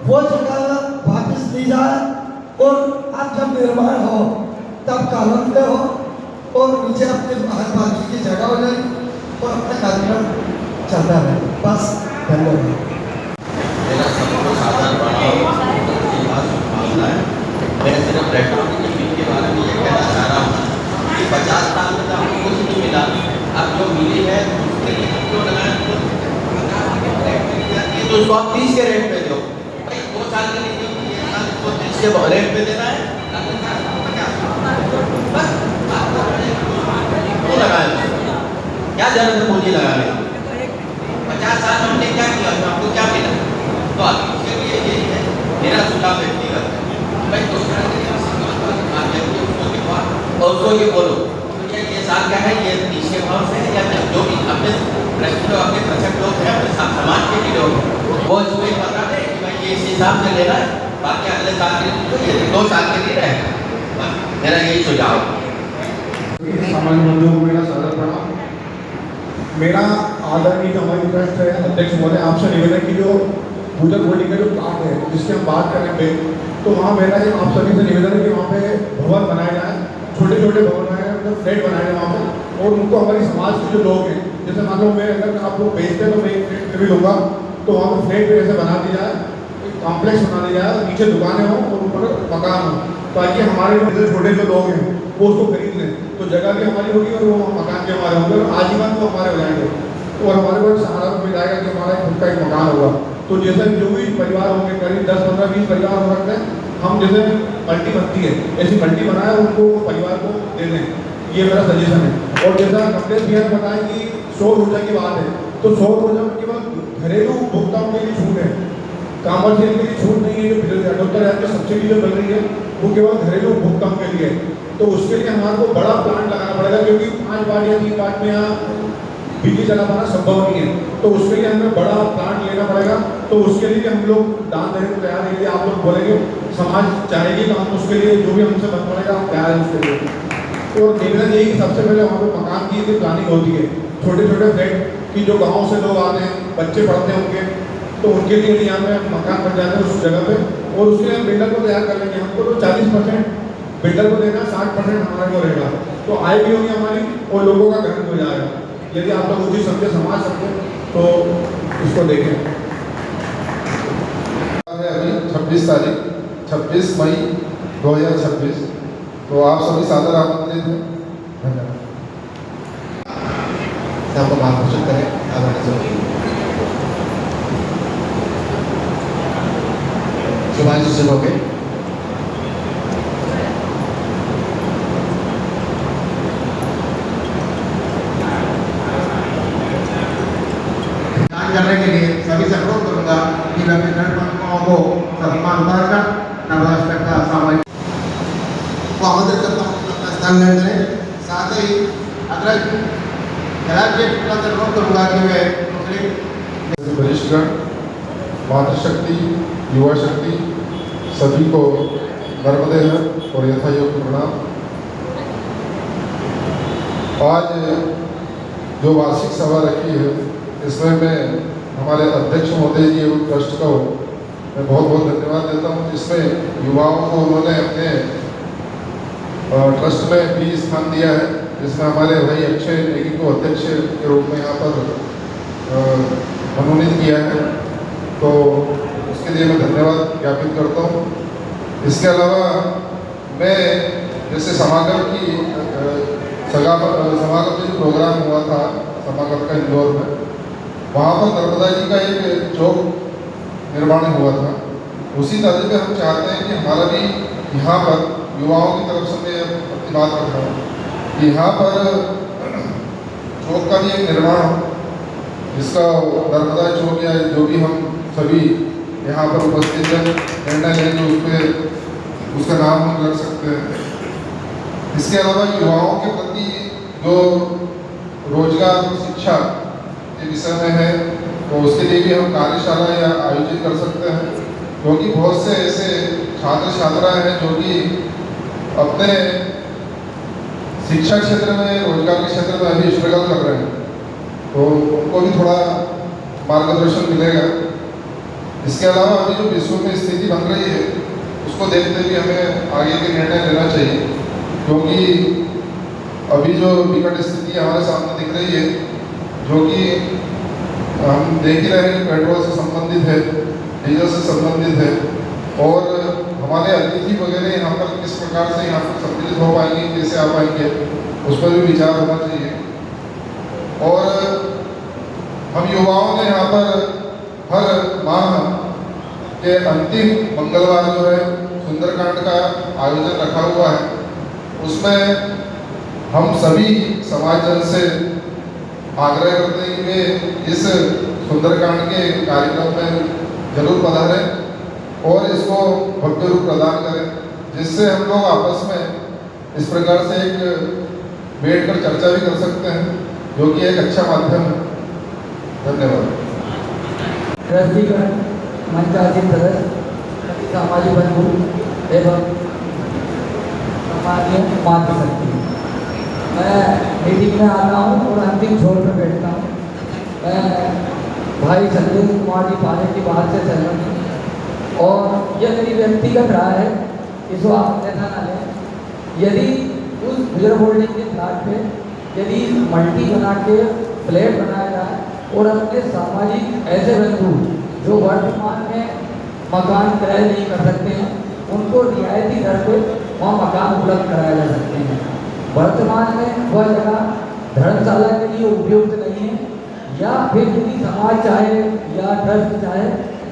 वो जगह वापस ली जाए और आप जब निर्माण हो तब कॉलम पे हो और नीचे अपने बाहर बाकी की जगह हो जाए और अपना कार्यक्रम चलता रहे। बस धन्यवाद। मेरा सबको साधन बढ़ाओ ये बात मामला है। मैं सिर्फ रेस्टोरेंट की फीस के बारे में ये कहना चाह रहा हूँ कि 50 साल में तो आपको कुछ नहीं मिला, अब जो मिली है उसके लिए क्यों लगाए तो उसको आप 30 के रेट पे दो भाई, 2 साल के लिए क्यों 1 साल को 30 के रेट पे देना है, बस क्यों लगाए, क्या जरूरत है पूंजी लगाने की। 50 साल में हमने क्या किया, आपको क्या मिला, तो आप इसके लिए यही है मेरा सुझाव व्यक्तिगत भाई, दूसरा और उसको ये बोलो ये साल क्या है, ये 30 के भाव से या जो भी अपने जो अपने प्रसंग लोग हैं अपने समाज के भी लोग वो इसको ही बता दें कि भाई ये इस हिसाब से लेना है, बाकी अगले साल के लिए 2 साल के लिए रहेगा। मेरा यही सुझाव। सामान्य बंधुओं को मेरा सादर प्रणाम। मेरा आदरणीय जो हमारी ट्रस्ट है अध्यक्ष महोदय, आपसे निवेदन की जो पूजन होली का जो प्लाट है जिसकी हम बात कर रहे हैं, तो वहाँ मेरा एक आप सभी से निवेदन है कि वहाँ पे भवन बनाए जाए, छोटे छोटे भवन बनाए जाए, मतलब फ्लैट बनाए जाए वहाँ पे, और उनको हमारी समाज के जो लोग हैं, जैसे मान लो मैं अगर आप लोग भेजते हैं तो मैं एक फ्लैट भी लूँगा, तो वहाँ पर फ्लैट ऐसे बना दी जाए, एक कॉम्प्लेक्स बना दिया जाए, नीचे दुकानें हों और ऊपर मकान हो, ताकि हमारे जो छोटे जो लोग हैं वो उसको खरीद लें, तो जगह भी हमारी होगी और वो मकान भी हमारे होंगे और आजीवन वो हमारे हो जाएंगे, और हमारे को सहारा मिल जाएगा कि हमारा खुद का एक मकान होगा। तो जैसे जो भी परिवार होंगे, करीब 10, 15, 20 परिवार हो सकते हैं, हम जैसे मल्टी बनती है ऐसी मल्टी बनाए उनको परिवार को दे दें, ये मेरा सजेशन है। और जैसा कमलेश भैया ने बताया कि सौर ऊर्जा की बात है, तो सौर ऊर्जा में केवल घरेलू उपभोक्ताओं के लिए छूट है, कॉमर्शियल के लिए छूट नहीं है। जो 78,000 की सब्सिडी जो मिल रही है वो केवल घरेलू उपभोक्ताओं के लिए है, तो उसके लिए हमारे को बड़ा प्लांट लगाना पड़ेगा, क्योंकि 5 वाट या 3 वाट में यहाँ बिजली चला पाना संभव नहीं है, तो उसके लिए हमें बड़ा प्लांट लेना पड़ेगा। तो उसके लिए हम लोग दान देने को तैयार है, यदि आप लोग बोलेंगे समाज चाहेगी तो हम उसके लिए जो भी हमसे बन पड़ेगा हम तैयार हैं उसके लिए। और निवेदन यही कि सबसे पहले वहाँ पर मकान की यदि प्लानिंग होती है, छोटे छोटे फ्लैट की जो गाँव से लोग आते हैं, बच्चे पढ़ते हैं उनके, तो उनके लिए यदि यहाँ पे मकान बन जाते हैं उस जगह पे, और उसके लिए हम बिल्डर को तैयार कर लेंगे। हमको तो 40% बिल्डर को देना, 60% हमारे को रहेगा, तो आय भी होगी हमारी और लोगों का घर हो जाएगा। यदि आप लोग उचित समझे समाज सकते तो इसको देखें। अभी 26 तारीख 26 मई 2026, तो आप सभी सादर आमंत्रित हैं। धन्यवाद। आपको मार्गदर्शन करें आगे शुभांशु से होके करने के लिए सभी से अनुरोध करूंगा कि मैं अपने दर्शकों को सम्मान उतारकर नवराष्ट्र का सामाजिक को आमंत्रित करता हूँ अपना स्थान ग्रहण करें। साथ ही अगर राज्य का अनुरोध करूंगा कि वे वरिष्ठगण, मातृशक्ति, युवा शक्ति सभी को नर्मदे और यथायोग्य प्रणाम। आज जो वार्षिक सभा रखी है इसमें मैं हमारे अध्यक्ष महोदय जी एवं ट्रस्ट को मैं बहुत बहुत धन्यवाद देता हूँ, जिसमें युवाओं को उन्होंने अपने ट्रस्ट में भी स्थान दिया है, जिसमें हमारे भाई अक्षय नेगी को अध्यक्ष के रूप में यहाँ पर मनोनीत किया है, तो उसके लिए मैं धन्यवाद ज्ञापित करता हूँ। इसके अलावा मैं जैसे समागम की समागम जो प्रोग्राम हुआ था समागम का इंदौर में, वहाँ पर नर्मदा जी का एक चौक निर्माण हुआ था। उसी तरह से हम चाहते हैं कि हमारा भी यहाँ पर युवाओं की तरफ से मैं अपनी बात रख रहा हूँ कि यहाँ पर चौक का भी एक निर्माण हो, जिसका नर्मदा चौक या जो भी हम सभी यहाँ पर उपस्थित हैं निर्णय लेंगे उस पर उसका नाम हम रख सकते हैं। इसके अलावा युवाओं के प्रति जो रोजगार और शिक्षा के विषय में है, तो उसके लिए भी हम कार्यशाला या आयोजित कर सकते हैं, क्योंकि बहुत से ऐसे छात्र छात्राएं हैं जो कि अपने शिक्षा क्षेत्र में, रोजगार के क्षेत्र में अभी स्ट्रगल कर रहे हैं, तो उनको भी थोड़ा मार्गदर्शन मिलेगा। इसके अलावा अभी जो विश्व में स्थिति बन रही है उसको देखते हुए हमें आगे के निर्णय लेना चाहिए, क्योंकि अभी जो विकट स्थिति हमारे सामने दिख रही है, जो कि हम देख ही रहे हैं कि पेट्रोल से संबंधित है, डीजल से संबंधित है, और हमारे अतिथि वगैरह यहाँ पर किस प्रकार से यहाँ पर सम्मिलित हो पाएंगे, कैसे आ पाएंगे, उस पर भी विचार होना चाहिए। और हम युवाओं ने यहाँ पर हर माह के अंतिम मंगलवार जो है सुंदरकांड का आयोजन रखा हुआ है। उसमें हम सभी समाजजन से आग्रह करते हैं कि वे इस सुंदरकांड के कार्यक्रम में जरूर पधारें और इसको भव्य रूप प्रदान करें, जिससे हम लोग आपस में इस प्रकार से एक बैठकर चर्चा भी कर सकते हैं, जो कि एक अच्छा माध्यम है। धन्यवाद। ट्रस्टीगण, मंचासीन सदस्य, सामाजिक बंधु एवं सामान्य मातृशक्ति, मैं मीटिंग में आता हूँ और अंतिम छोर पर बैठता हूँ। मैं भाई संदेश कुमार जी पाने की बात से सहमत हूँ और यह मेरी व्यक्तिगत राय है, इसको आप ऐसा ना लें। यदि उस गुजर होल्डिंग के प्लाट पे यदि मल्टी बना के फ्लैट बनाया जाए और अपने सामाजिक ऐसे बंधु जो वर्तमान में मकान क्रय नहीं कर सकते हैं, उनको रियायती दर पर वहाँ मकान उपलब्ध कराया जा सकते हैं। वर्तमान में वह जगह धर्मशाला के लिए उपयुक्त नहीं है, या फिर यदि समाज चाहे या ट्रस्ट चाहे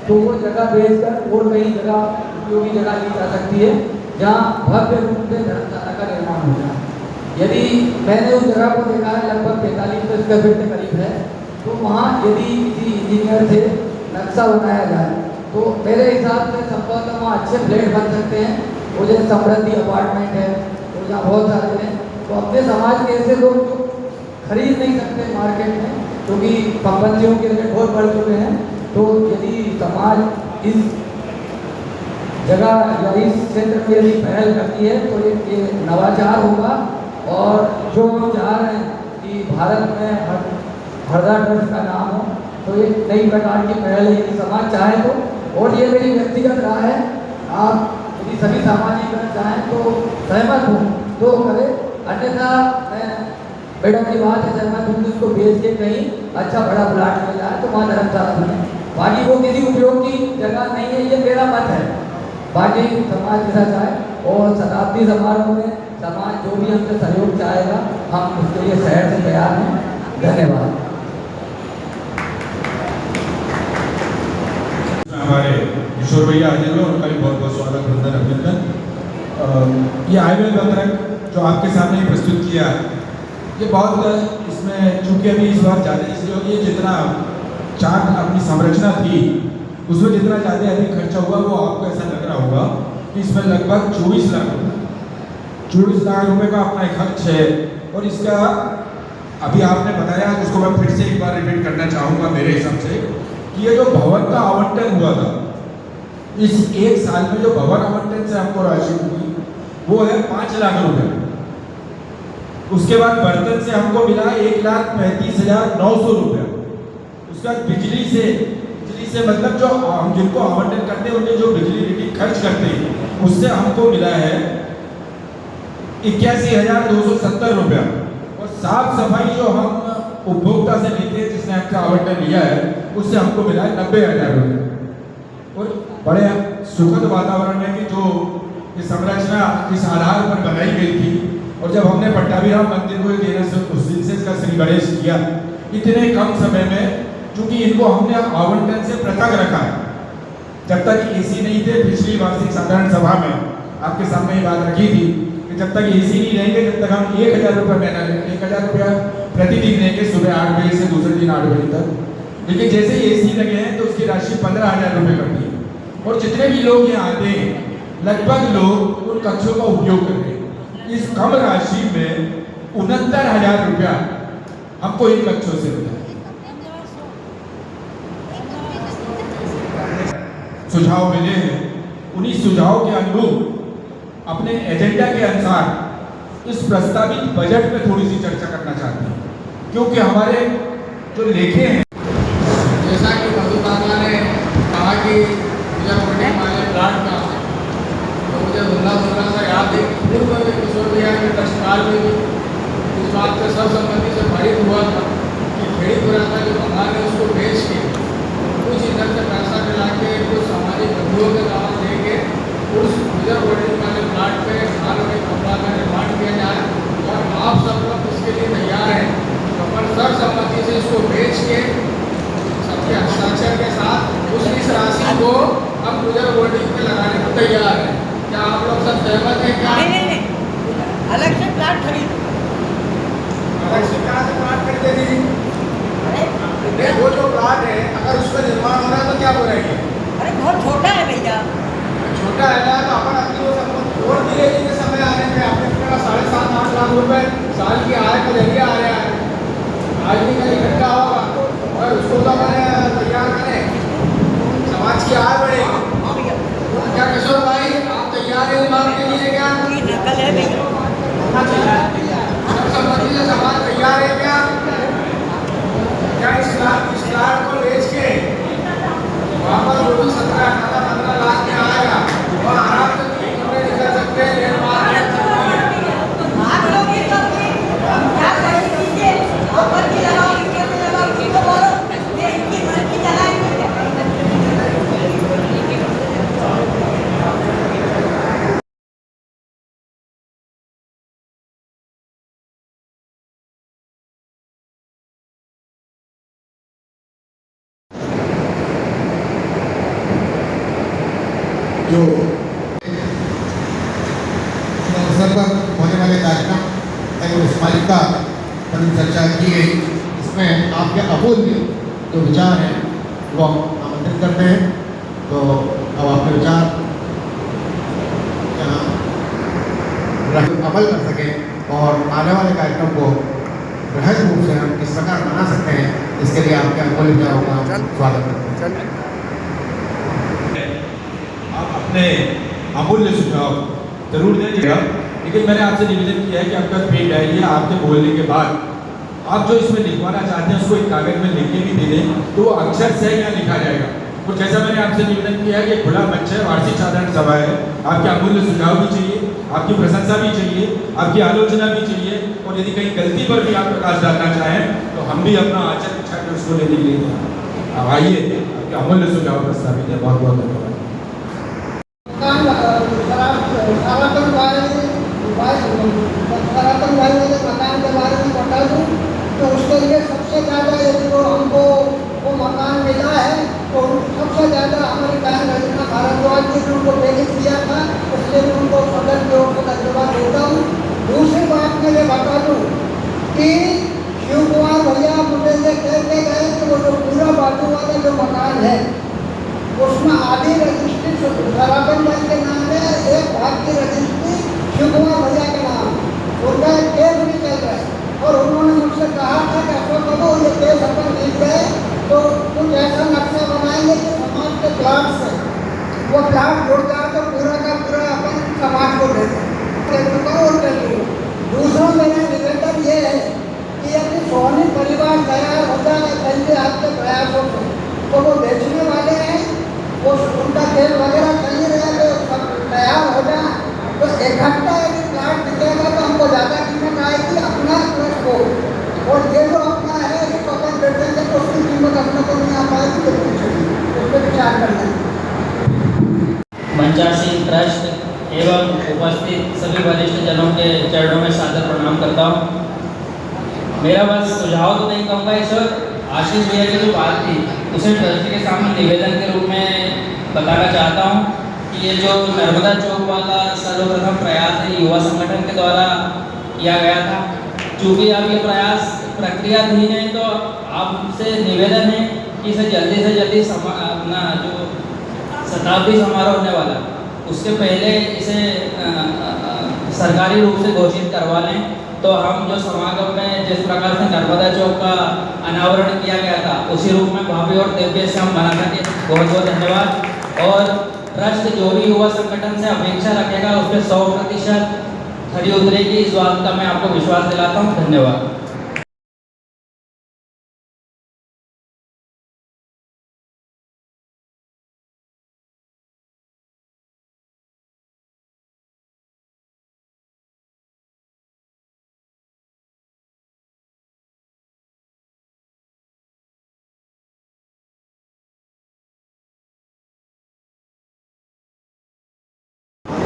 तो वो जगह बेचकर और कई जगह उपयोगी जगह ली जा सकती है, जहाँ भव्य रूप से धर्मशाला का निर्माण हो जाए। यदि मैंने उस जगह को देखा है, लगभग 45 स्क्वायर फीट के करीब है, तो वहाँ यदि किसी इंजीनियर से नक्शा बनाया जाए तो मेरे हिसाब से संभवतः वहाँ अच्छे फ्लैट बन सकते हैं। वो जैसे समृद्धि अपार्टमेंट है, तो जहाँ बहुत सारे हैं, तो अपने समाज के ऐसे लोग जो खरीद नहीं सकते मार्केट में, क्योंकि पाबंदियों के रेट बहुत बढ़ चुके हैं, तो यदि समाज इस जगह या इस क्षेत्र में यदि पहल करती है तो ये नवाचार होगा। और जो हम चाह रहे हैं कि भारत में हरदा ट्रस्ट का नाम हो, तो एक नई प्रकार की पहल है यदि समाज चाहे तो। और ये मेरी व्यक्तिगत राय है, आप यदि सभी सामाजिक चाहें तो सहमत हूँ तो करें, अन्यथा मैं मैडम की बात है सहमत हूँ उसको बेच के कहीं अच्छा बड़ा प्लाट मिल जाए तो वहाँ धर्मशाला बने। बाकी वो किसी उपयोग की जगह नहीं है, ये मेरा मत है। बाकी समाज जैसा चाहे और शताब्दी समारोह में समाज जो भी हमसे सहयोग चाहेगा हम उसके लिए शहर से तैयार हैं। धन्यवाद। हमारे किशोर भैया हाजिर हुए, उनका भी बहुत बहुत स्वागत, वंदन, अभिनंदन। ये हाईवे पत्रक जो आपके सामने प्रस्तुत किया, ये बहुत इसमें चूंकि अभी इस बार ज़्यादा इसलिए होगी, जितना चार्ट अपनी संरचना थी उसमें जितना ज़्यादा अधिक खर्चा हुआ वो आपको ऐसा लग रहा होगा कि इसमें लगभग 24 लाख रुपए का अपना खर्च है। और इसका अभी आपने बताया, उसको मैं फिर से एक बार रिपीट करना चाहूँगा मेरे हिसाब से, कि ये जो भवन का आवंटन हुआ था, इस एक साल में जो भवन आवंटन से हमको राशि हुई वो है 5 लाख रुपए। उसके बाद बर्तन से हमको मिला 1,35,900 रुपया। उसका बिजली से मतलब जो हम जिनको आवंटन करते हैं उनके जो बिजली रीडिंग खर्च करते हैं उससे हमको मिला है 81,270 रुपया। और साफ सफाई जो हम उपभोक्ता से लेते हैं जिसने आपका आवंटन लिया है उससे हमको मिला है 90,000 रुपये। और बड़े सुखद वातावरण है कि जो ये संरचना जिस आधार पर बनाई गई थी, और जब हमने पट्टाभिराम मंदिर को देना उस दिन से इसका श्री गणेश किया, इतने कम समय में, क्योंकि इनको हमने आवंटन से पृथक रखा है। जब तक एसी नहीं थे, पिछली वार्षिक साधारण सभा में आपके सामने ये बात रखी थी कि जब तक एसी नहीं रहेंगे तब तक हम 1,000 रुपये महीना लेंगे, 1,000 रुपया प्रतिदिन लेंगे, सुबह 8 बजे से दूसरे दिन 8 बजे तक। लेकिन जैसे ही एसी लगे हैं तो उसकी राशि 15,000 रुपये कर दी। और जितने भी लोग यहाँ आते हैं लगभग लोग उन कक्षों का उपयोग करते हैं। इस कम राशि में 69,000 रुपया हमको इन कक्षों से मिला। सुझाव मिले हैं, उन्हीं सुझाव के अनुरूप अपने एजेंडा के अनुसार इस प्रस्तावित बजट में थोड़ी सी चर्चा करना चाहते हैं, क्योंकि हमारे जो लेखे हैं, जैसा कि मधुकाका ने कहा कि गुजर होल्डिंग वाले प्लाट का सर्वसम्मति से पारित हुआ था कि खेड़ी पुराना जो मकान है उसको बेच के कुछ इधर से पैसा मिला के कुछ सामाजिक बंधुओं के दावा दे के उस गुजर होल्डिंग वाले प्लाट पे हाल में कमरा का निर्माण किया जाए और आप सब लोग इसके लिए तैयार हैं तो अपन सर्वसम्मति से इसको बेच के सबके हस्ताक्षर के साथ इस राशि को हम गुजर होल्डिंग पे लगाने को तैयार हैं। क्या आप लोग सब सहमत हैं क्या? अलग से प्लाट खरीद अलग से कहाँ से प्लाट खरीदे दीदी? नहीं, वो जो प्लाट है अगर उसका निर्माण हो रहा है तो क्या बोलेंगे? अरे बहुत छोटा है भैया। छोटा है ना तो अपन अपनी वो सब और धीरे धीरे समय आने में आपने कहा 7.5-8 लाख रुपए साल की आय का जरिया आ रहा है, आज भी कहीं इकट्ठा होगा और उसको तो मैंने तैयार करें, समाज की आय बढ़ेगी। क्या किशोर भाई आप तैयार हैं इस बात के लिए? क्या नकल है भैया? सर्वसम्मति से समाज तैयार है क्या? क्या इस प्लाट को बेच के वहाँ पर जो भी 17-18-15 लाख में आएगा वह आराम से 3 कमरे निकल सकते हैं, निर्माण कर सकते हैं। आप लोग ये तो क्या कर दीजिए, ऊपर की लगाओ, नीचे की लगाओ, ठीक है बोलो, ये इनकी मर्जी चलाएंगे क्या? जो इस अवसर पर होने वाले कार्यक्रम एवं स्मारिका पर चर्चा की गई, इसमें आपके अमूल्य जो विचार हैं वो हम आमंत्रित करते हैं। तो अब आपके विचार यहाँ अमल कर सकें और आने वाले कार्यक्रम को बृहद रूप से हम किस प्रकार बना सकते हैं, इसके लिए आपके अमूल्य विचारों का स्वागत करते हैं। आप अपने अमूल्य सुझाव जरूर दीजिएगा, लेकिन मैंने आपसे निवेदन किया है कि आपका पेड डायरी आपके बोलने के बाद आप जो इसमें लिखवाना चाहते हैं उसको एक कागज में लिख के भी दे दें तो वो अक्षर से यहाँ लिखा जाएगा। तो जैसा मैंने आपसे निवेदन किया है कि खुला मंच है, वार्षिक साधारण सभा है, आपके अमूल्य सुझाव भी चाहिए, आपकी प्रशंसा भी चाहिए, आपकी आलोचना भी चाहिए और यदि कहीं गलती पर भी आप प्रकाश डालना चाहें तो हम भी अपना आचरण बिछा के उसको लेने के लिए अब आइए, आपके अमूल्य सुझाव प्रस्तावित है। बहुत बहुत धन्यवाद। सनातन भाई वाले मकान के बारे में बता दूँ तो उसके लिए सबसे ज़्यादा यदि वो हमको वो मकान मिला है तो सबसे ज़्यादा हमारी बहन रचना भारद्वाज जी ने उनको प्रेरित किया था, इसलिए मैं उनको सदन की ओर से धन्यवाद देता हूँ। दूसरी बात मैं ये बता दूँ कि शिव कुमार भैया मुझे ये कह के गए कि वो जो पूरा बाजू वाला जो मकान है उसमें आधी रजिस्ट्री सनातन भाई के नाम है, एक भाग की रजिस्ट्री शिव कुमार भैया के नाम, उनका एक केस भी चल रहा है और उन्होंने मुझसे कहा था कि अशोक बाबू ये केस अपन जीत गए तो कुछ ऐसा नक्शा बनाएंगे कि समाज के प्लाट से वो प्लाट जुड़ जाए तो पूरा का पूरा अपन समाज को दे दें। दूसरा मेरा निवेदन ये है कि यदि सोनी परिवार तैयार हो जाए पहले आपके प्रयासों से तो वो बेचने वाले हैं, वो उनका तेल वगैरह सही रहेगा सब तैयार हो जाए तो इकट्ठा यदि प्लाट बिकेगा तो हमको ज़्यादा कीमत आएगी अपना प्लस वो, और ये जो अपना है इसको अपन बेचेंगे तो उसकी कीमत अपने को नहीं आ पाएगी तो उस पर विचार करना है। मंचासीन ट्रस्ट एवं उपस्थित सभी वरिष्ठ जनों के चरणों में सादर प्रणाम करता हूँ। मेरा बस सुझाव तो नहीं कहूँगा इस वक्त, आशीष भैया की जो बात थी उसे ट्रस्ट के सामने निवेदन के रूप में बताना चाहता हूँ कि ये जो नर्मदा चौक वाला सर्वप्रथम प्रयास है युवा संगठन के द्वारा किया गया था। चूँकि अब ये प्रयास प्रक्रियाधीन है तो आपसे निवेदन है कि इसे जल्दी से जल्दी अपना जो शताब्दी समारोह होने वाला उसके पहले इसे सरकारी रूप से घोषित करवा लें तो हम जो समागम में जिस प्रकार से नर्मदा चौक का अनावरण किया गया था उसी रूप में भावी और दिव्य से हम बना सके। बहुत बहुत धन्यवाद। और ट्रस्ट जो भी युवा संगठन से अपेक्षा रखेगा उस पर 100% खड़ी उतरेगी, इस बात का मैं आपको विश्वास दिलाता हूँ। धन्यवाद।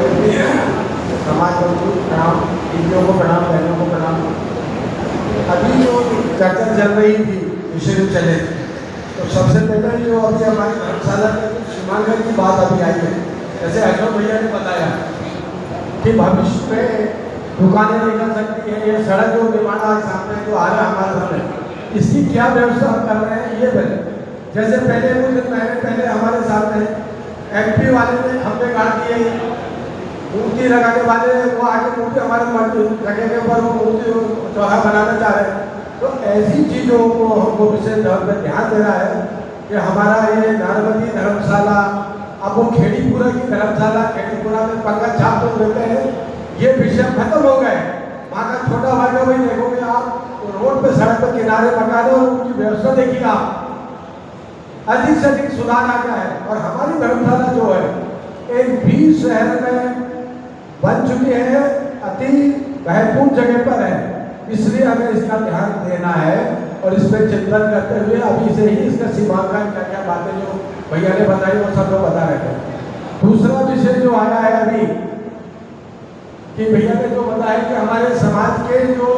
समाज को प्रणाम, दीदियों को प्रणाम, बहनों को प्रणाम। अभी जो चर्चा चल रही थी विषय जो चले थे, तो सबसे पहले जो अभी हमारी धर्मशाला में सीमांकन की बात अभी आई है, जैसे अशोक भैया ने बताया कि भविष्य में दुकानें नहीं कर सकती है, ये सड़क जो निर्माण आज सामने जो आ रहा है हमारे सामने, इसकी क्या व्यवस्था हम कर रहे हैं ये बने। जैसे पहले कुछ दिन महीने पहले हमारे सामने MP वाले ने हमने काट दिए, मूर्ति लगाने वाले वो आगे मूर्ति हमारे जगह के ऊपर वो मूर्ति चौराहा बनाना चाह रहे हैं। तो ऐसी चीज़ों को हमको विशेष तौर पर ध्यान देना है कि हमारा ये नारवती धर्मशाला, अब वो खेड़ीपुरा की धर्मशाला, खेड़ीपुरा में पंखा छाप तो देते हैं, ये विषय खत्म हो गए। वहाँ का छोटा भाई को भी देखोगे आप, रोड पे सड़क पर किनारे मकान और उनकी व्यवस्था देखिए आप, अधिक से अधिक सुधार आ गया है। और हमारी धर्मशाला जो है एक 20 शहर में बन चुकी है, अति महत्वपूर्ण जगह पर है, इसलिए हमें इसका ध्यान देना है और इस पर चिंतन करते हुए अभी से ही इसका सीमांकन क्या क्या बातें जो भैया ने बताई वो सब लोग बता रहे थे। दूसरा विषय जो आया है अभी कि भैया ने जो बताया कि हमारे समाज के जो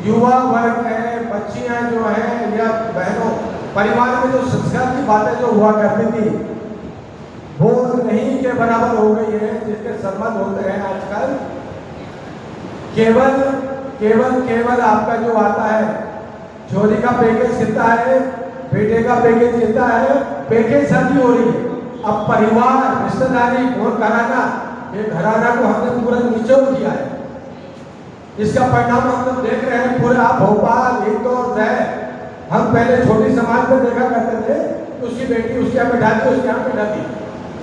युवा वर्ग है, बच्चियां जो हैं या बहनों, परिवार में जो संस्कार की बातें जो हुआ करती थी वो नहीं के बराबर हो गई है, जिसके संबंध होते हैं आजकल केवल आपका जो आता है छोरी का पैकेज कितना है, बेटे का पैकेज कितना है, पैकेज शादी हो रही है। अब परिवार रिश्तेदारी और घराना, ये घराना को हमने पूरा निचोड़ दिया है। इसका परिणाम हम लोग देख रहे हैं पूरे आप भोपाल, इंदौर है। हम पहले छोटी समाज में देखा करते थे, उसकी बेटी उसके यहाँ बैठाती, उसके यहाँ बैठाती।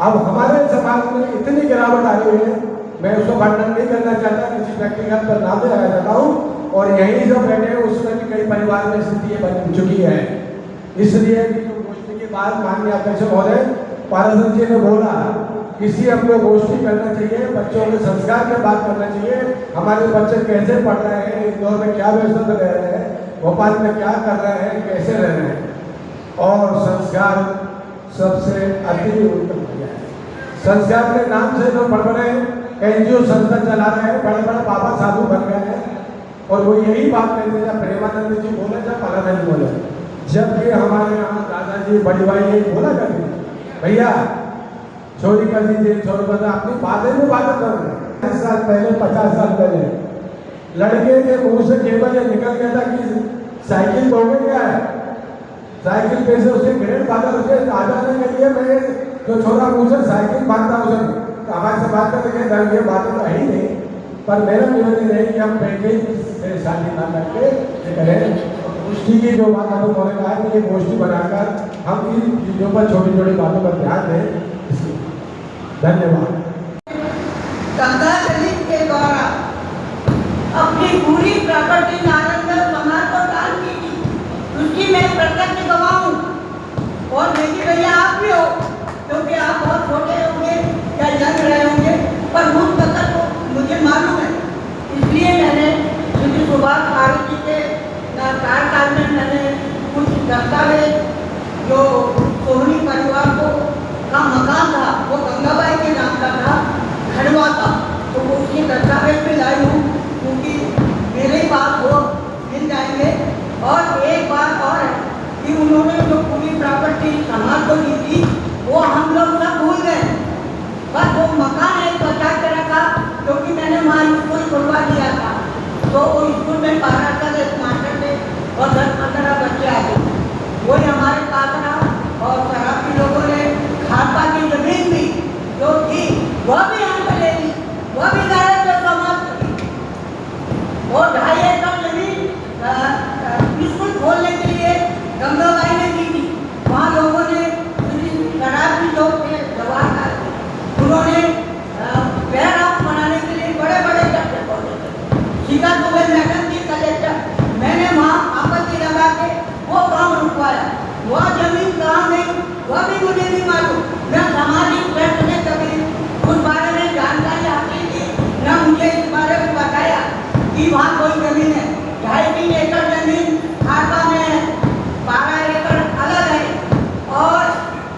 अब हमारे समाज में इतनी गिरावट आ रही है, मैं उसको वर्णन नहीं करना चाहता, किसी व्यक्तिगत पर नाम लगाना चाहता हूँ। और यही जो बैठे हैं उसमें भी कई परिवार में स्थिति बन चुकी है। इसलिए गोष्ठी के बाद माननीय अध्यक्ष महोदय पारसद जी ने बोला किसी हमको गोष्ठी करना चाहिए, बच्चों के संस्कार की बात करना चाहिए, हमारे बच्चे कैसे पढ़ रहे हैं, इंदौर में क्या व्यवस्था में रह रहे हैं, भोपाल में क्या कर रहे हैं, कैसे रह रहे हैं। और संस्कार सबसे अति उत्तम है। संस्कार के नाम से जो बड़े NGO संस्था चला रहे हैं, बड़े बड़े बाबा साधु बन गए हैं। और वो यही बात कहते हैं, जब प्रेमानंद जी बोले, जब पलानंद बोले, जबकि हमारे यहाँ दादाजी बड़ी भाई यही बोला करते भैया चोरी कर दीजिए, चोरी कर, अपनी बातें में बातें कर रहे हैं। 50 साल पहले 50 साल पहले लड़के के मुंह से केवल ये निकल गया था कि साइकिल तोड़ने गया है, साइकिल पे से उसके ग्रेड फादर उसे आजाने के लिए मैं जो छोरा मुंह से साइकिल भागता उसे तो हमारे से बात करके ये बातें तो है ही नहीं। पर मेरा निवेदन है कि हम पैकेज से शादी ना करके करें। गोष्ठी की जो बात हम उन्होंने कहा कि ये गोष्ठी बनाकर हम इन चीज़ों पर छोटी छोटी बातों पर ध्यान दें। धन्यवाद। गंगा दलित के द्वारा अपनी पूरी प्रॉपर्टी नालंदा समाज को दान की थी, उसकी मैं प्रत्यक्ष गवाह हूँ। और देखिए भैया आप भी हो, क्योंकि आप बहुत छोटे होंगे या जंग रहे होंगे, पर मुझ पता को मुझे मालूम है। इसलिए मैंने श्री सुभाष भारत जी के कार्यकाल में मैंने कुछ दस्तावेज जो सोहनी परिवार को का मकान था वो गंगाबाई के नाम का था, खड़वा था, तो वो उसकी दस्तावेज पे लाई हूँ, क्योंकि मेरे पास वो मिल जाएंगे। और एक बात और है कि उन्होंने जो पूरी प्रॉपर्टी समाज को दी थी वो हम लोग सब भूल गए, बस वो मकान एक बचा के रखा, क्योंकि मैंने वहाँ स्कूल खुलवा दिया था। तो वो स्कूल में 12 का मास्टर थे और 10-15 बच्चे आते थे, वही हमारे पास रहा। और शराबी लोगों ने खापा की जमीन भी जो थी वह भी हमको ले ली, वह भी नारायण समाज की। और 2.5 एकड़ जमीन स्कूल खोलने के लिए गंगाबाई ने दी थी। वहाँ लोगों ने शराबी लोग थे, जवाहर, उन्होंने वेयर हाउस बनाने के लिए बड़े बड़े टप्पे खोले थे। सीता दुबे मैडम जी कलेक्टर, मैंने वहाँ आपत्ति लगा के वो काम रुकवाया। वह जमीन कहाँ गई वह भी मुझे नहीं मालूम। मैं सामाजिक ट्रस्ट ने कभी उस बारे में जानकारी हासिल की, न मुझे इस बारे में बताया कि वहाँ कोई जमीन है। 2.5-3 एकड़ जमीन खापा में है, 12 एकड़ अलग है। और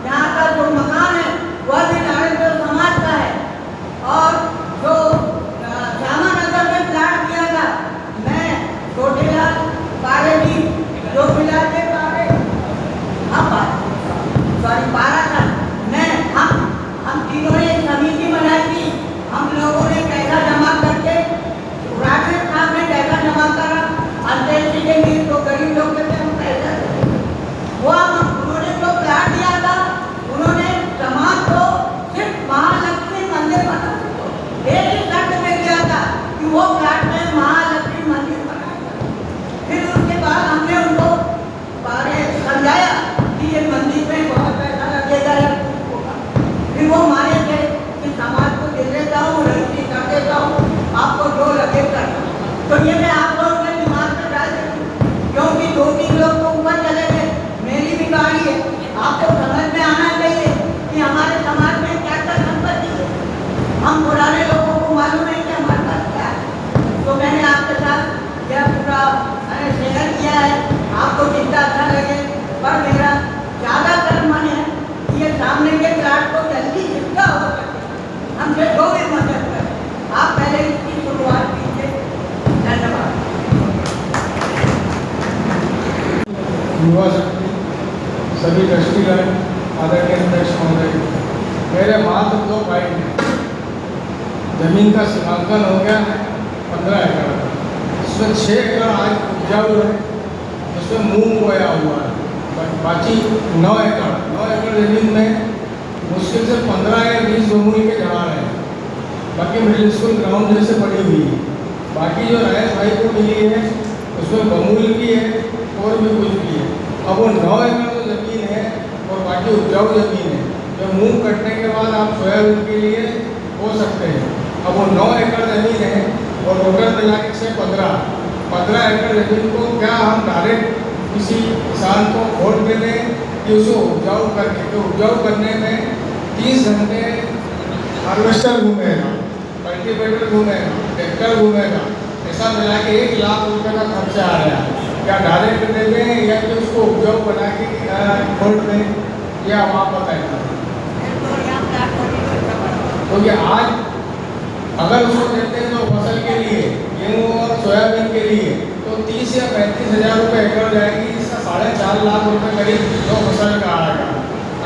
यहाँ का जो मकान है वह भी नारायणपुर समाज का है। और तो ये मैं आप लोगों के दिमाग में डाल देती हूँ, क्योंकि 2-3 लोग तो ऊपर चले गए, मेरी भी गाड़ी है। आपको समझ में आना चाहिए कि हमारे समाज में क्या क्या संपत्ति है। हम पुराने लोगों को मालूम है कि हमारे पास क्या है। तो मैंने आपके साथ यह पूरा शेयर किया है, आपको जितना अच्छा लगे, पर मेरा ज़्यादातर मन है कि ये सामने के प्लाट को जल्दी जितना हो सके हमसे जो भी मदद करें। आप पहले इसकी शुरुआत कीजिए। धन्यवाद। युवा शक्ति, सभी ट्रस्टीगण, आदरणीय अध्यक्ष महोदय, मेरे मात्र 2 भाई हैं। जमीन का सीमांकन हो गया है 15 एकड़ का, इसमें 6 एकड़ आज उपजाऊ है, उसमें मूंग बोया हुआ है। बाकी 9 एकड़ जमीन में मुश्किल से 15 या 20 बमूल के झाड़ हैं। बाकी मिडिल स्कूल ग्राउंड जैसे पड़ी हुई है। बाकी जो रायस भाई को मिली है उसमें बमूल भी है और भी कुछ भी है। अब वो 9 एकड़ तो ज़मीन है और बाकी उपजाऊ ज़मीन है, जो मूंग कटने के बाद आप सोयाबीन के लिए हो सकते हैं। अब वो 9 एकड़ ज़मीन है और टोटल मिला के से 15 एकड़ ज़मीन को क्या हम डायरेक्ट किसी किसान को वोट दे दें कि उसको उपजाऊ करके, तो उपजाऊ करने में 30 घंटे हार्वेस्टर घूमेगा, कल्टीवेटर घूमेगा, ट्रैक्टर घूमेगा, ऐसा मिला के 1 लाख रुपये का खर्चा आ रहा है। क्या डायरेक्ट दे दें या कि उसको उपजाऊ बना के वोट दें, या आप बताएं। तो ये आज अगर उसको देते हैं तो फसल के लिए, गेहूँ और सोयाबीन के लिए, तो 30 या 35 हज़ार रुपये एकड़ जाएगी। इसका 4.5 लाख रुपये करीब 2 फसल का आएगा।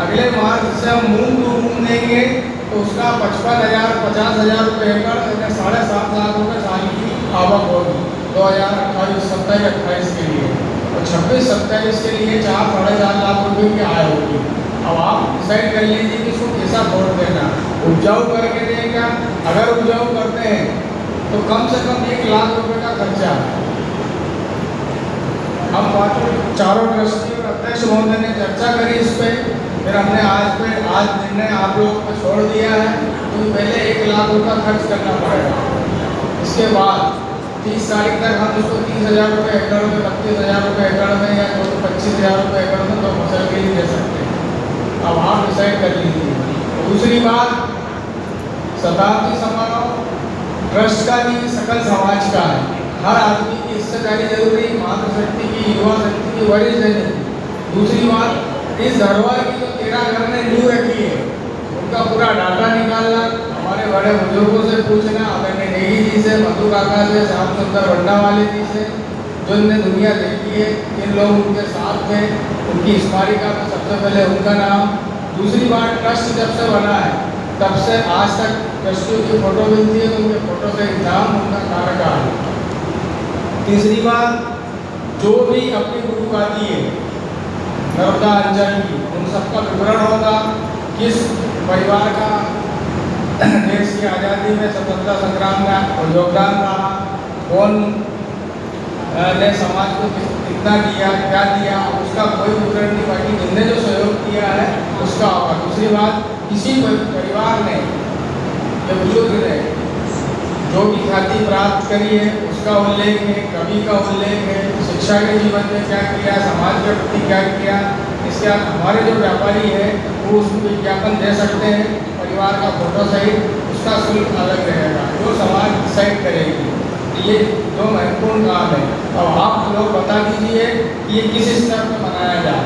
अगले मार्च से हम मूंग देंगे तो उसका 55,000 50 हज़ार रुपये एकड़, 7.5 लाख रुपये साल की आवक होगी 2028-27-28 के लिए, और 26-27 के लिए 4-4.5 लाख रुपये की आय होगी। अब आप डिसाइड कर लीजिए कि इसको कैसा वोट देना, उपजाऊ करके देगा। अगर उपजाऊ करते हैं तो कम से कम 1 लाख रुपये का खर्चा। हम चारों ट्रस्टी और अध्यक्ष महोदय ने चर्चा करी इस पर, फिर हमने आज निर्णय आप लोगों को छोड़ दिया है। तो पहले 1 लाख रुपये खर्च करना पड़ेगा, इसके बाद 30 तारीख तक हम उसको 30,000 रुपये एकड़ में, 32,000 रुपये एकड़ में या 25,000 रुपये एकड़ में तो फसल के लिए दे सकते हैं। अब आप डिसाइड कर लीजिए। दूसरी बात, शताब्दी समारोह ट्रस्ट का भी सकल समाज का है। हर आदमी की हिस्सेदारी जरूरी, मातृशक्ति की, युवा शक्ति की, वरिष्ठ जन। दूसरी बात, इस धरोहर की जो 13 घर ने नींव रखी है उनका पूरा डाटा निकालना, हमारे बड़े बुजुर्गों से पूछना, आदरणीय नेगी जी से, मधु काका से, श्याम सुंदर भंडावाले जी से, जो इनने दुनिया देखी है, इन लोग उनके साथ थे, उनकी स्मारिका में सबसे पहले उनका नाम। दूसरी बात, ट्रस्ट जब से बना है तब से आज तक ट्रस्टियों की फोटो मिलती है, तो उनके फोटो से नाम, उनका कार्यकाल। तीसरी बात, जो भी अपनी गुरु गादी है नर्मदा अंचल की, उन सबका विवरण होगा, किस परिवार का देश की आज़ादी में स्वतंत्रता संग्राम में योगदान रहा, कौन ने समाज को कितना दिया, क्या दिया, उसका कोई विवरण नहीं, बाकी जिनने जो सहयोग किया है उसका होगा। दूसरी बात, किसी परिवार ने या बुजुर्ग ने जो भी ख्याति प्राप्त करी है उसका उल्लेख है, कवि का उल्लेख है, शिक्षा के जीवन में क्या किया, समाज के प्रति क्या किया। इसके बाद हमारे जो व्यापारी है वो उसको विज्ञापन दे सकते हैं, परिवार का फोटो सहित, उसका शुल्क अलग रहेगा, जो समाज डिसाइड करेगी। ये दो महत्वपूर्ण काम है। अब आप लोग बता दीजिए कि ये किस स्तर पर बनाया जाए,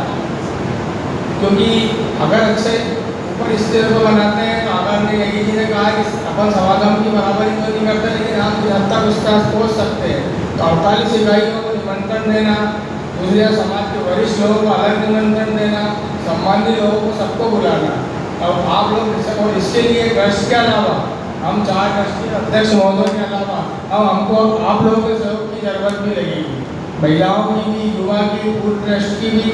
क्योंकि अगर अच्छे ऊपर स्तर पर बनाते हैं तो आदरणीय नेगी जी ने कहा कि अपन समागम की बराबरी तो नहीं करते, लेकिन आप हद तक उसका पहुँच सकते हैं। तो 48 इकाइयों को निमंत्रण देना, दूसरे समाज के वरिष्ठ लोगों को अलग निमंत्रण देना, सम्मानित लोगों को सबको बुलाना। अब आप लोग, और इसके लिए ट्रस्ट के अलावा हम 4 ट्रस्टी अध्यक्ष महोदय के अलावा हमको आप लोगों के सहयोग की जरूरत भी लगेगी, महिलाओं की भी, युवा की, पूर्व ट्रस्ट की भी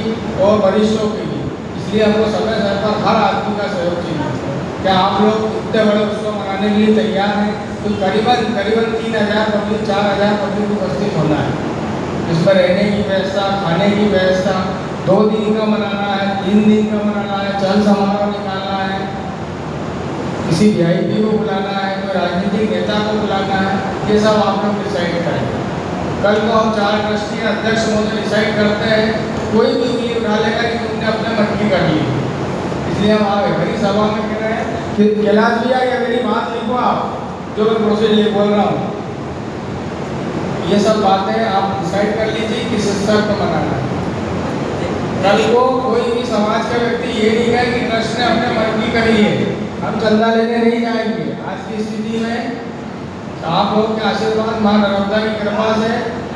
और वरिष्ठों की भी। इसलिए हमको समय समय पर हर आदमी का सहयोग चाहिए। क्या आप लोग इतने बड़े उत्सव मनाने के लिए तैयार हैं? तो करीबन 3,000 पब्लिक, 4,000 पब्लिक उपस्थित होना है। इसमें रहने की व्यवस्था, खाने की व्यवस्था, 2 दिन का मनाना है, 3 दिन का मनाना है, चल समारोह निकालना है, किसी VIP को बुलाना है, कोई राजनीतिक नेता को बुलाना है, ये सब आप लोग डिसाइड करें। कल को हम 4 ट्रस्टी अध्यक्ष महोदय डिसाइड करते हैं, कोई भी उंगली उठा लेगा कि तुमने अपने मन की कर ली, इसलिए हम आगे बड़ी सभा में कह रहे हैं कि कैलाश भैया या मेरी बात लिखो आप, जो मैं प्रोसीजर बोल रहा हूँ, ये सब बातें आप डिसाइड कर लीजिए किस स्तर पर मनाना है। कल को कोई भी समाज का व्यक्ति ये नहीं कहे कि ट्रस्ट ने अपने मन की करी है, हम चंदा लेने नहीं जाएंगे। आज की स्थिति में आप लोग के आशीर्वाद, मां नर्मदा की कृपा से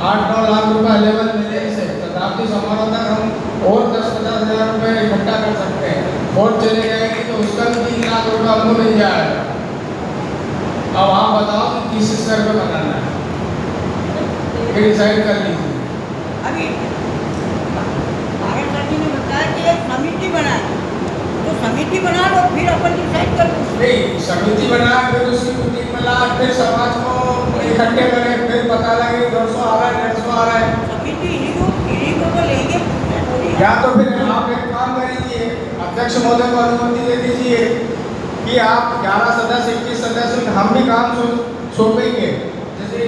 8-9 लाख रुपए लेवल मिले से शताब्दी समारोह तक हम और 10-50 हज़ार रुपए इकट्ठा कर सकते हैं। वोट चले जाएगी तो उसका भी 3 लाख रुपए हमको मिल जाएगा। अब आप बताओ कि किस स्तर पर बनाना है, ये डिसाइड कर लीजिए। अभी भारत सरकार ने बताया कि एक समिति बनाए, तो समिति बना लो, फिर अपन डिसाइड कर लो। नहीं, समिति बना फिर उसकी मीटिंग में ला, फिर समाज को इकट्ठे करें, फिर पता लगे 200 आ रहा है, 150 आ रहा है। समिति इन्हीं को तो लेंगे। या तो फिर आप एक काम करिए, अध्यक्ष महोदय को अनुमति दे दीजिए कि आप 11 सदस्य 21 सदस्य हम भी काम सौंपेंगे। जैसे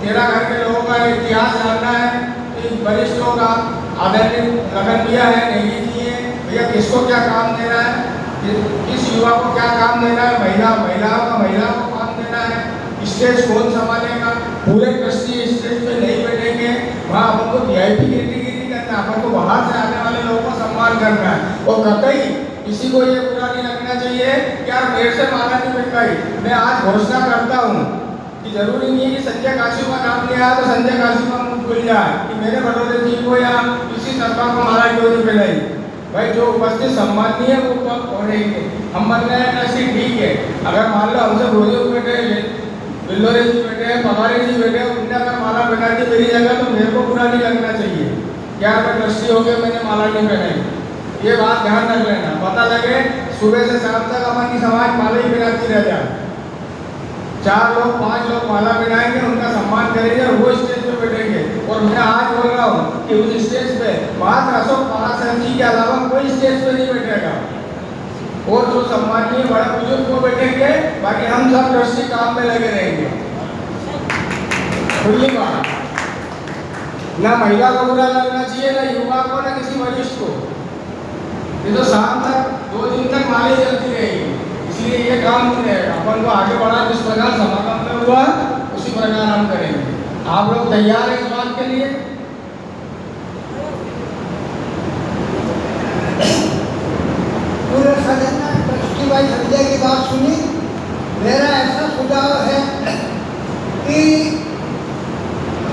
तेरा घर के लोगों का इतिहास जानना है, वरिष्ठ लोग आदरणीय लगन भैया है, नेगी जी है, भैया किसको क्या काम देना है, किस युवा को क्या काम देना है, महिलाओं को काम देना है, स्टेज कौन संभालेगा, पूरे ट्रस्टी स्टेज पे नहीं बैठेंगे, वहाँ अपन को VIP कैटेगरी नहीं करना, अपन को बाहर से आने वाले लोगों को सम्मान करना है। और कतई किसी को ये बुरा नहीं लगना चाहिए कि यार मेरे से माला नहीं मिल पाई। मैं आज घोषणा करता हूँ कि जरूरी नहीं है कि संजय काशी का नाम लिया तो संजय काशी का मुंह खुल जाए कि मेरे बड़ौदे जी को या किसी सरकार को माला क्यों नहीं मिलाई। भाई जो उपस्थित सम्मानीय है वो कब पढ़ेंगे, हम बन गए ट्रस्टी ठीक है। अगर मान लो हमसे भोजो बैठे, बिल्लोरे जी बैठे, पवारे जी बैठे, उनने अगर माला पहना दी मेरी जगह तो मेरे को बुरा नहीं लगना चाहिए। क्या मैं ट्रस्टी हो गया मैंने माला नहीं पहनाई, ये बात ध्यान रख लेना। पता लगे सुबह से शाम तक हमारी समाज माला ही पहनाती रह जाए, 4 लोग 5 लोग माला पहनाएंगे, उनका सम्मान करेंगे और वो स्टेज पे बैठेंगे। और मैं आज बोल रहा हूँ कि उस स्टेज पे मात्र अशोक पराशर जी के अलावा कोई स्टेज पे नहीं बैठेगा, और जो सम्मानीय बड़े बुजुर्ग को बैठेंगे, बाकी हम सब ट्रस्टी काम में लगे रहेंगे। खुली बात, ना महिला को बुरा लगना चाहिए, ना युवा को, ना किसी वरिष्ठ को। ये तो शाम तक 2 दिन तक माला चलती रहेगी, इसलिए ये काम नहीं रहेगा। अपन को आगे बढ़ा जिस प्रकार समागम में हुआ उसी प्रकार हम करेंगे। आप लोग तैयार हैं इस बात के लिए? पूरे सदन ने ट्रस्टी भाई संजय की बात सुनी। मेरा ऐसा सुझाव है कि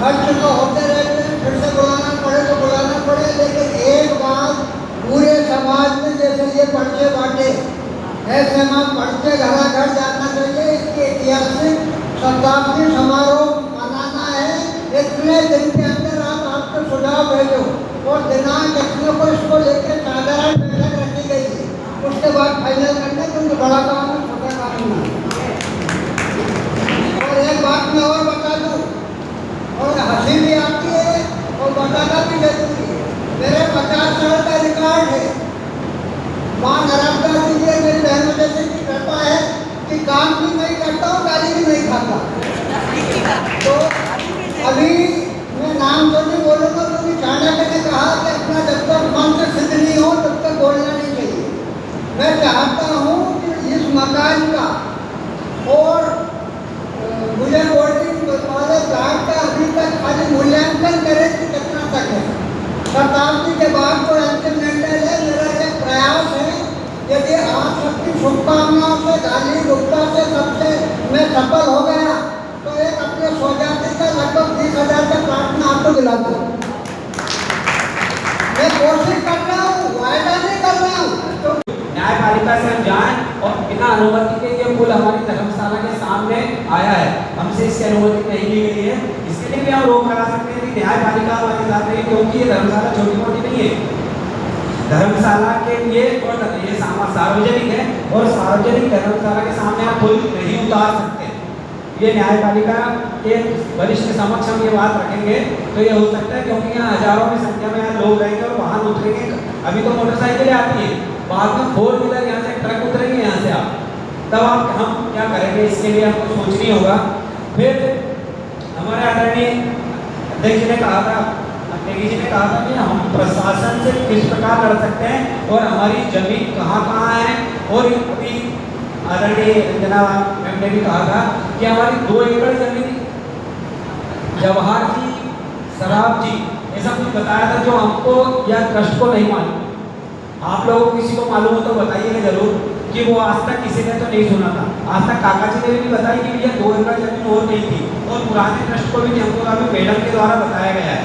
खर्च तो होते रहते हैं, फिर से बुलाना पड़े तो बुलाना पड़े, लेकिन एक बात पूरे समाज में जैसे ये पर्चे बांटे ऐसे में पर्चे घर घर जाना चाहिए। इसके ऐतिहासिक शताब्दी समारोह मनाना है, इतने दिन के अंदर आप आपके सुझाव भेजो और दिनांक इतने को इसको लेकर साधारण बैठक रखी गई है, उसके बाद फाइनल करने क्योंकि बड़ा काम है, छोटा काम नहीं। और एक बात मैं और बता दूँ, और हंसी भी आती है और बताना भी जरूरी है। मेरे 50 साल का रिकॉर्ड है। माँ नर्मदा जी की मेरी बहनों जैसे की कृपा है कि काम भी नहीं करता हूँ, गाली भी नहीं खाता। तो अभी मैं नाम तो नहीं बोलूँगा क्योंकि चाणक्य ने कहा कि अपना जब तक मन से सिद्ध नहीं हो तब तक बोलना नहीं चाहिए। मैं चाहता हूँ कि इस मकान का और मुझे बोर्डिंग वाले प्लाट का अभी तक खाली मूल्यांकन करें कि कितना तक है। शताब्दी के बाद कोई अंतिम निर्णय है। मेरा एक प्रयास है, यदि आप सबकी शुभकामनाओं से, गाली गुप्ता से सबसे मैं सफल हो गया तो एक अपने स्वजाति का लगभग 20,000 का प्लाट में आपको दिला दूँ। मैं कोशिश कर रहा हूँ, वायदा नहीं कर रहा हूँ। तो न्यायपालिका से हम जाएं और बिना अनुमति के ये पुल हमारी धर्मशाला के सामने आया है, हमसे इसकी अनुमति नहीं ली गई है। इसके लिए भी हम रोक लगा सकते हैं कि न्यायपालिका हमारे साथ नहीं, क्योंकि ये धर्मशाला छोटी मोटी नहीं है। धर्मशाला के लिए ये सार्वजनिक है और सार्वजनिक धर्मशाला के सामने आप पुल नहीं उतार सकते। ये न्यायपालिका के वरिष्ठ समक्ष हम ये बात रखेंगे तो ये हो सकता है, क्योंकि यहाँ हजारों की संख्या में यहाँ लोग रहेंगे और वाहन उतरेंगे। अभी तो मोटरसाइकिलें आती है, बाद में 4 व्हीलर यहाँ से ट्रक उतरेंगे यहाँ से आप, तब आप हम क्या करेंगे, इसके लिए हमको सोचनी होगा। फिर हमारे आदरणीय अध्यक्ष जी ने कहा था, नेगी जी ने कहा था कि हम प्रशासन से किस प्रकार लड़ सकते हैं और हमारी जमीन कहाँ कहाँ है। और अभी आदरणीय रंजना मैम ने भी कहा था कि हमारी 2 एकड़ जमीन जवाहर जी, सराब जी ऐसा कुछ बताया था जो हमको या ट्रस्ट को नहीं मालूम। आप लोगों को किसी को मालूम हो तो बताइएगा जरूर कि वो आज तक किसी ने तो नहीं सुना था। आज तक काका जी ने भी बताया कि भैया 2 एकड़ जमीन और नहीं थी, और पुराने ट्रस्ट को भी हमको अभी मैडम के द्वारा बताया गया है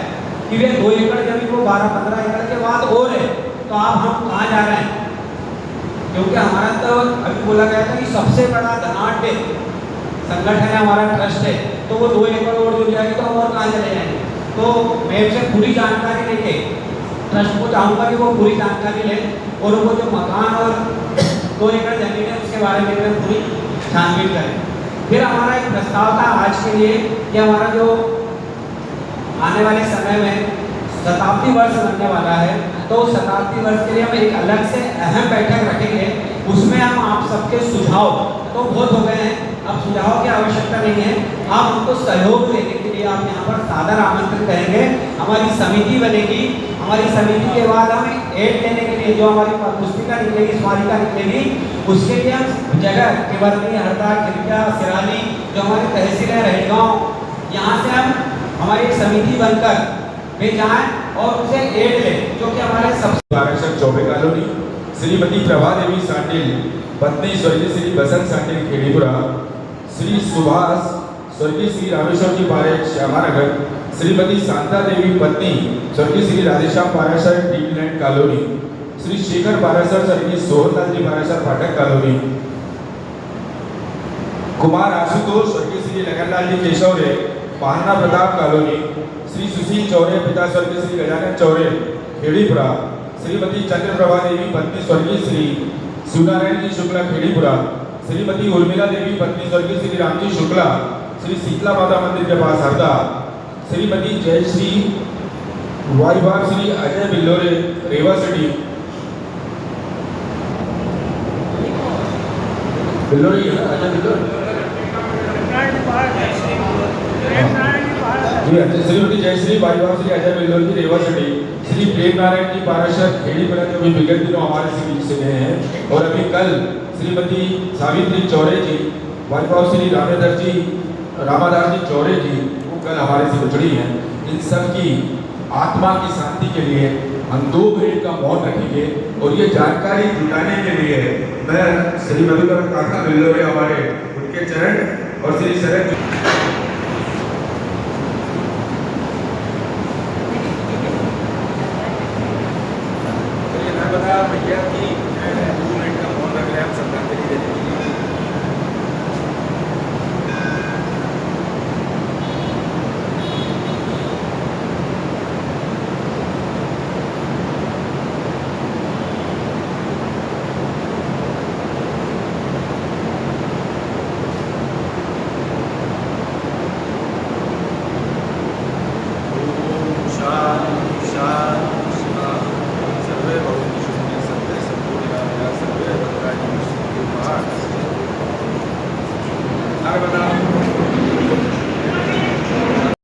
कि भैया 2 एकड़ जमीन वो 12-15 एकड़ के बाद और है। तो आप हम कहाँ जा रहे हैं? क्योंकि हमारा तो अभी बोला गया था कि सबसे बड़ा धनाढ्य संगठन है हमारा, ट्रस्ट है, तो वो 2 एकड़ और जुड़ जाएगी तो हम और कहाँ चले जाएंगे। तो मैं उसे पूरी जानकारी लेके ट्रस्ट को चाहूँगा कि वो पूरी जानकारी ले और वो जो मकान और 2 एकड़ जमीन है उसके बारे में पूरी छानबीन करें। फिर हमारा एक प्रस्ताव था आज के लिए कि हमारा जो आने वाले समय में शताब्दी वर्ष बनने वाला है, तो शताब्दी वर्ष के लिए हम एक अलग से अहम बैठक रखेंगे। उसमें हम आप सबके सुझाव तो बहुत हो गए हैं, अब सुझाव की आवश्यकता नहीं है, आप हमको सहयोग देने के लिए आप यहाँ पर सादर आमंत्रित करेंगे। हमारी समिति बनेगी, हमारी समिति के बाद हम एड लेने के लिए जो हमारी पुस्तिका निकलेगी, स्मारिका निकलेगी, उसके लिए हम जगह केवरनी, हरदा, खिरकिया, सिरानी जो हमारी तहसील है, रहगांव, यहाँ से हम हमारी एक समिति बनकर वे जाएँ और उसे एड लें, जो कि हमारे सबसे आरक्षक चौबे कॉलोनी, श्रीमती प्रभा देवी सांडिल पत्नी स्वर्गीय श्री बसंत सांडिल खेड़ीपुरा, श्री सुभाष स्वर्गीय श्री रामेश्वर जी पारेख श्यामानगर, श्रीमती शांता देवी पत्नी स्वर्गीय श्री राधेश्याम पाराशर ड्रीमलैंड कॉलोनी, श्री शेखर पाराशर स्वर्गीय सोहनलाल जी पाराशर फाटक कॉलोनी, कुमार आशुतोष स्वर्गीय श्री लगनलाल जी केशवरे पाहना प्रताप कॉलोनी, श्री सुशील चौरे पिता स्वर्गीय श्री गजानन चौरे खेड़ीपुरा, श्रीमती चंद्रप्रभा देवी पत्नी स्वर्गीय श्री शिवनारायण जी शुक्ला खेड़ीपुरा, श्रीमती उर्मिला देवी पत्नी स्वर्गीय श्री रामजी शुक्ला श्री शीतला माता मंदिर के पास हरदा, श्रीमती जयश्री वाईवार श्री अजय बिल्लोरे रेवा सिटी बिल्लोरी अजय बिल्लोरे श्रीमती जयश्री वाईवार श्री अजय बिल्लोरी रेवा सिटी, श्री प्रेम नारायण जी पाराशर खेड़ीपुरा जो भी विगत दिनों हमारे से बीच से गए हैं, और अभी कल श्रीमती सावित्री चौरे जी, वाईवार श्री रामादास जी चौरे जी वो कल हमारे से गुजरी हैं। इन सब की आत्मा की शांति के लिए हम 2 मिनट का मौन रखेंगे, और ये जानकारी जुटाने के लिए मैं श्री मधुकर काका बिल्लोरे हमारे उनके चरण और श्री शरद भैया की 2 मिनट का मौन रख रहे हैं, हम श्रद्धांजलि देने के लिए। नर्मदा